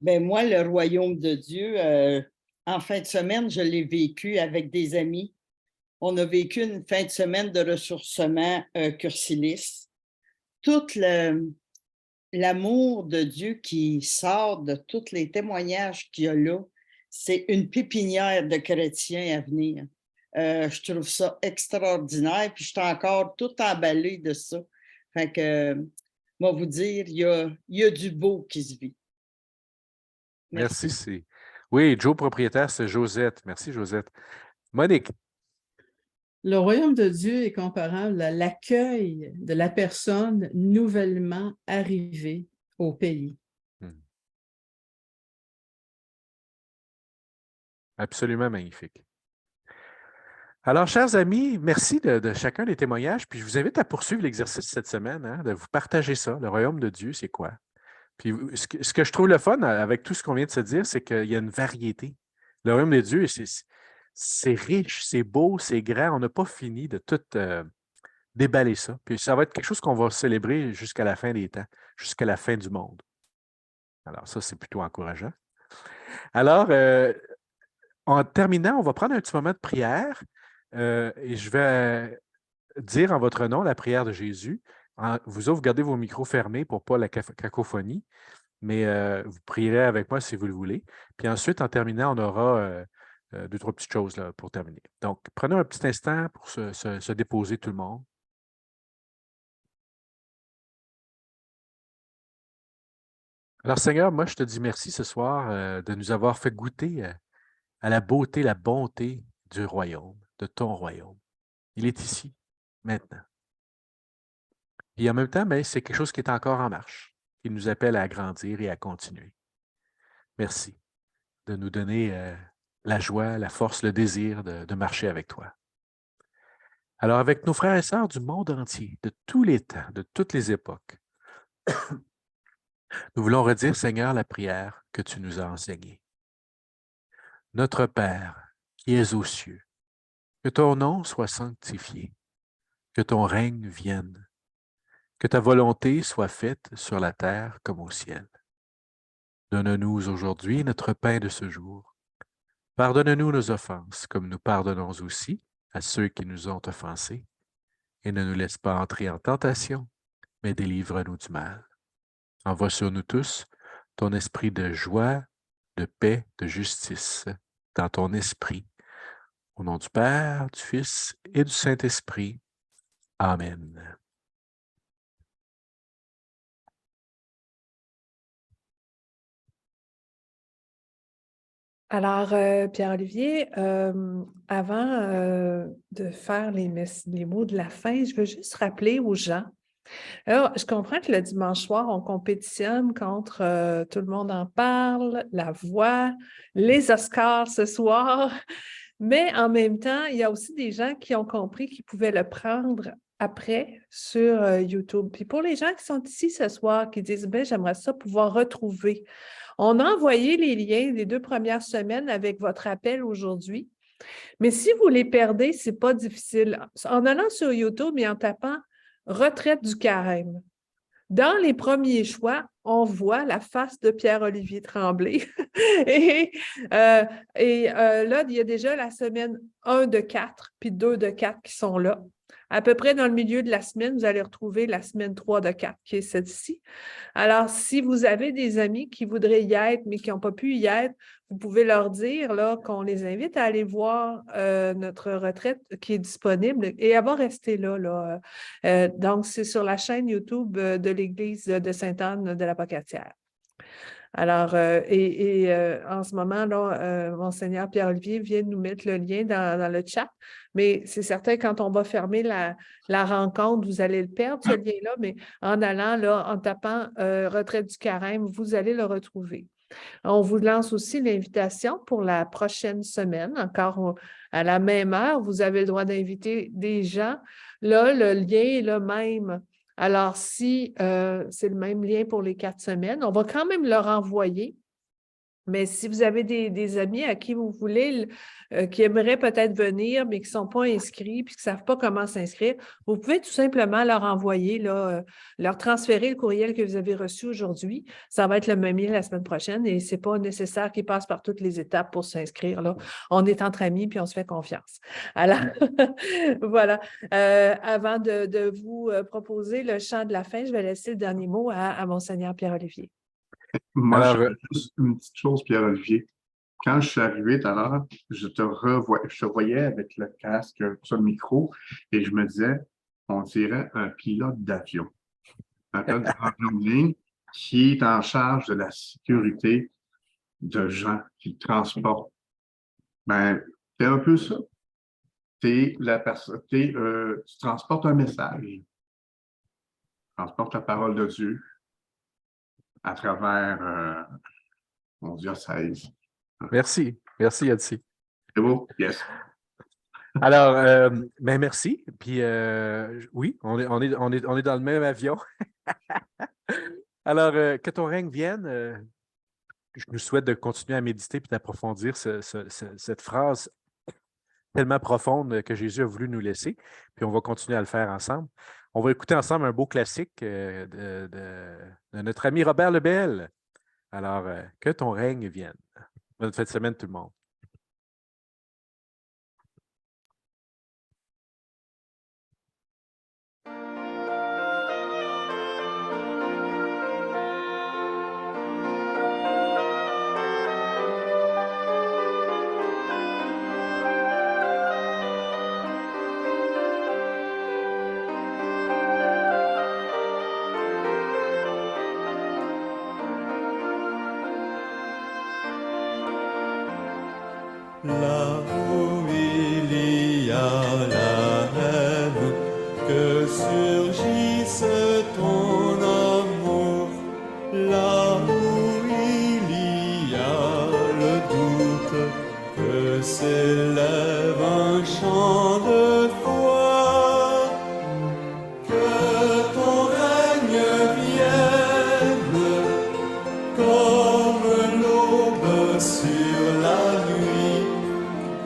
Ben moi, le royaume de Dieu, en fin de semaine, je l'ai vécu avec des amis. On a vécu une fin de semaine de ressourcement cursilis. Tout l'amour de Dieu qui sort de tous les témoignages qu'il y a là, c'est une pépinière de chrétiens à venir. Je trouve ça extraordinaire, puis je suis encore tout emballée de ça. Fait que, moi, vous dire, il y a du beau qui se vit. Merci. Oui, Joe propriétaire, c'est Josette. Merci, Josette. Monique. Le royaume de Dieu est comparable à l'accueil de la personne nouvellement arrivée au pays. Absolument magnifique. Alors, chers amis, merci de chacun des témoignages. Puis je vous invite à poursuivre l'exercice cette semaine, hein, de vous partager ça. Le royaume de Dieu, c'est quoi? Puis ce que je trouve le fun avec tout ce qu'on vient de se dire, c'est qu'il y a une variété. Le royaume de Dieu, c'est riche, c'est beau, c'est grand. On n'a pas fini de tout déballer ça. Puis ça va être quelque chose qu'on va célébrer jusqu'à la fin des temps, jusqu'à la fin du monde. Alors ça, c'est plutôt encourageant. Alors, en terminant, on va prendre un petit moment de prière et je vais dire en votre nom la prière de Jésus. Vous autres, vous gardez vos micros fermés pour pas la cacophonie, mais vous prierez avec moi si vous le voulez. Puis ensuite, en terminant, on aura deux, trois petites choses là, pour terminer. Donc, prenons un petit instant pour se déposer tout le monde. Alors, Seigneur, moi, je te dis merci ce soir de nous avoir fait goûter à la beauté, la bonté du royaume, de ton royaume. Il est ici, maintenant. Et en même temps, c'est quelque chose qui est encore en marche, qui nous appelle à grandir et à continuer. Merci de nous donner la joie, la force, le désir de marcher avec toi. Alors, avec nos frères et sœurs du monde entier, de tous les temps, de toutes les époques, nous voulons redire, Seigneur, la prière que tu nous as enseignée. Notre Père, qui es aux cieux, que ton nom soit sanctifié, que ton règne vienne, que ta volonté soit faite sur la terre comme au ciel. Donne-nous aujourd'hui notre pain de ce jour. Pardonne-nous nos offenses, comme nous pardonnons aussi à ceux qui nous ont offensés. Et ne nous laisse pas entrer en tentation, mais délivre-nous du mal. Envoie sur nous tous ton esprit de joie, de paix, de justice, dans ton esprit. Au nom du Père, du Fils et du Saint-Esprit. Amen. Alors, Pierre-Olivier, avant de faire les mots de la fin, je veux juste rappeler aux gens. Alors, je comprends que le dimanche soir, on compétitionne contre Tout le monde en parle, La Voix, les Oscars ce soir, mais en même temps, il y a aussi des gens qui ont compris qu'ils pouvaient le prendre après sur YouTube. Puis pour les gens qui sont ici ce soir, qui disent, ben j'aimerais ça pouvoir retrouver. On a envoyé les liens des 2 premières semaines avec votre appel aujourd'hui. Mais si vous les perdez, ce n'est pas difficile. En allant sur YouTube et en tapant « Retraite du carême », dans les premiers choix, on voit la face de Pierre-Olivier Tremblay. et là, il y a déjà la semaine 1 de 4, puis 2 de 4 qui sont là. À peu près dans le milieu de la semaine, vous allez retrouver la semaine 3 de 4, qui est celle-ci. Alors, si vous avez des amis qui voudraient y être, mais qui n'ont pas pu y être, vous pouvez leur dire là, qu'on les invite à aller voir notre retraite qui est disponible et elle va rester là. Donc, c'est sur la chaîne YouTube de l'Église de Sainte-Anne de la Pocatière. Alors, en ce moment, là, Monseigneur Pierre-Olivier vient de nous mettre le lien dans le chat, mais c'est certain, quand on va fermer la rencontre, vous allez le perdre, ce lien-là, mais en allant, là, en tapant Retraite du carême, vous allez le retrouver. On vous lance aussi l'invitation pour la prochaine semaine, encore à la même heure. Vous avez le droit d'inviter des gens. Là, le lien est le même. Alors, si c'est le même lien pour les 4 semaines, on va quand même leur envoyer. Mais si vous avez des amis à qui vous voulez, qui aimeraient peut-être venir, mais qui ne sont pas inscrits, puis qui ne savent pas comment s'inscrire, vous pouvez tout simplement leur envoyer, leur transférer le courriel que vous avez reçu aujourd'hui. Ça va être le même lien la semaine prochaine et ce n'est pas nécessaire qu'ils passent par toutes les étapes pour s'inscrire. On est entre amis puis on se fait confiance. Alors, voilà. Avant de vous proposer le chant de la fin, je vais laisser le dernier mot à Monseigneur Pierre-Olivier. Moi, juste une petite chose, Pierre-Olivier. Quand je suis arrivé tout à l'heure, je te voyais avec le casque sur le micro et je me disais, on dirait un pilote d'avion. Un pilote d'avion de ligne qui est en charge de la sécurité de gens qui transportent. Ben, c'est un peu ça. Tu transportes un message. Tu transportes la parole de Dieu à travers mon diocèse. Merci. Merci, Yancy. C'est beau? Yes. Alors, ben merci. Puis oui, on est dans le même avion. Alors, que ton règne vienne, je nous souhaite de continuer à méditer et d'approfondir cette phrase tellement profonde que Jésus a voulu nous laisser. Puis on va continuer à le faire ensemble. On va écouter ensemble un beau classique de notre ami Robert Lebel. Alors, que ton règne vienne. Bonne fin de semaine, tout le monde. Là où il y a la haine, que surgisse ton amour. Là où il y a le doute, que s'élève un chant de foi. Que ton règne vienne comme l'aube sur la nuit.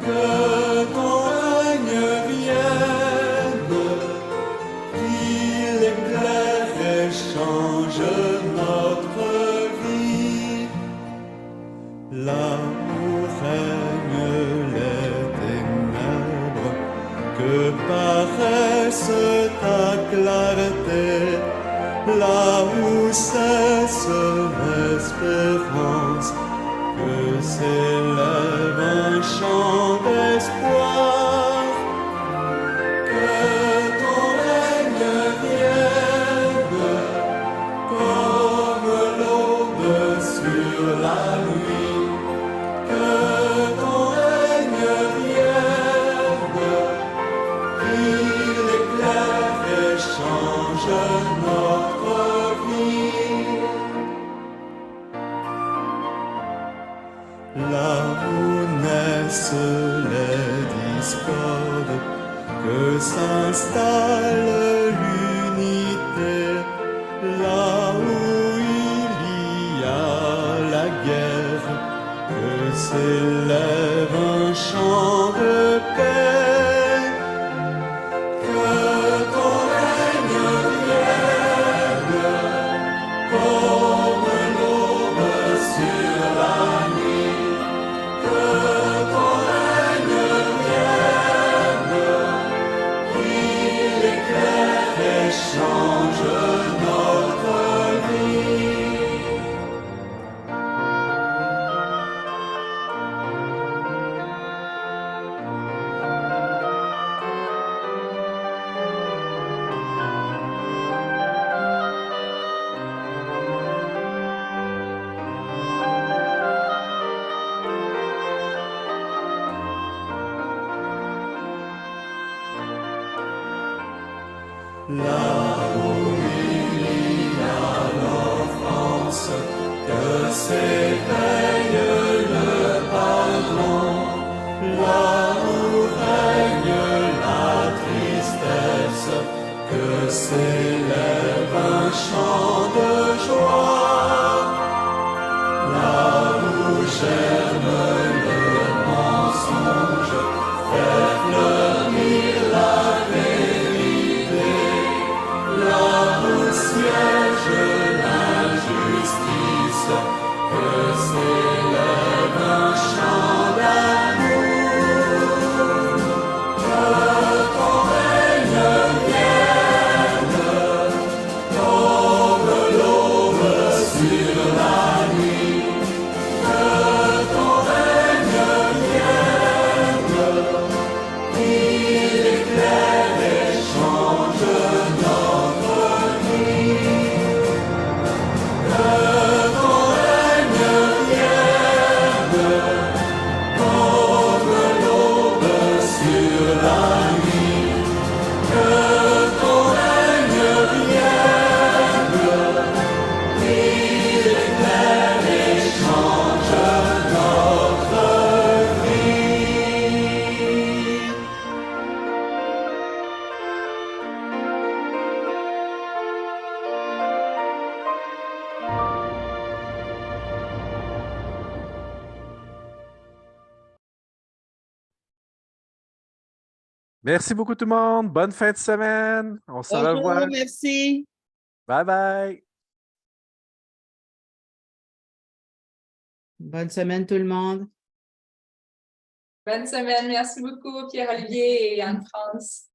Que ton règne vienne, qu'il éclaire et change notre vie. Là où règnent les ténèbres, que paraisse ta clarté. Là où cesse l'espérance, que s'élève un chant d'espoir. Que ton règne vienne comme l'aube sur la nuit. Que ton règne vienne, qu'il éclaire et change notre vie. Là où naissent les discordes, que s'installe l'unité. Là où il y a la guerre, que s'élève un chant de paix. Que ton règne vienne comme l'aube sur la nuit. Que ton règne vienne, qu'il éclaire et change notre vie. Là où il y a l'offense, que s'éveille le pardon. Là où règne la tristesse, que s'élève un chant de joie. Là où germe le mensonge, fait fleurir la vérité. Là où siège l'injustice, que s'élève un chant d'amour. Que ton règne vienne Merci beaucoup tout le monde. Bonne fin de semaine. On se revoit. Bonjour, merci. Bye bye. Bonne semaine tout le monde. Bonne semaine. Merci beaucoup, Pierre-Olivier et Anne-France.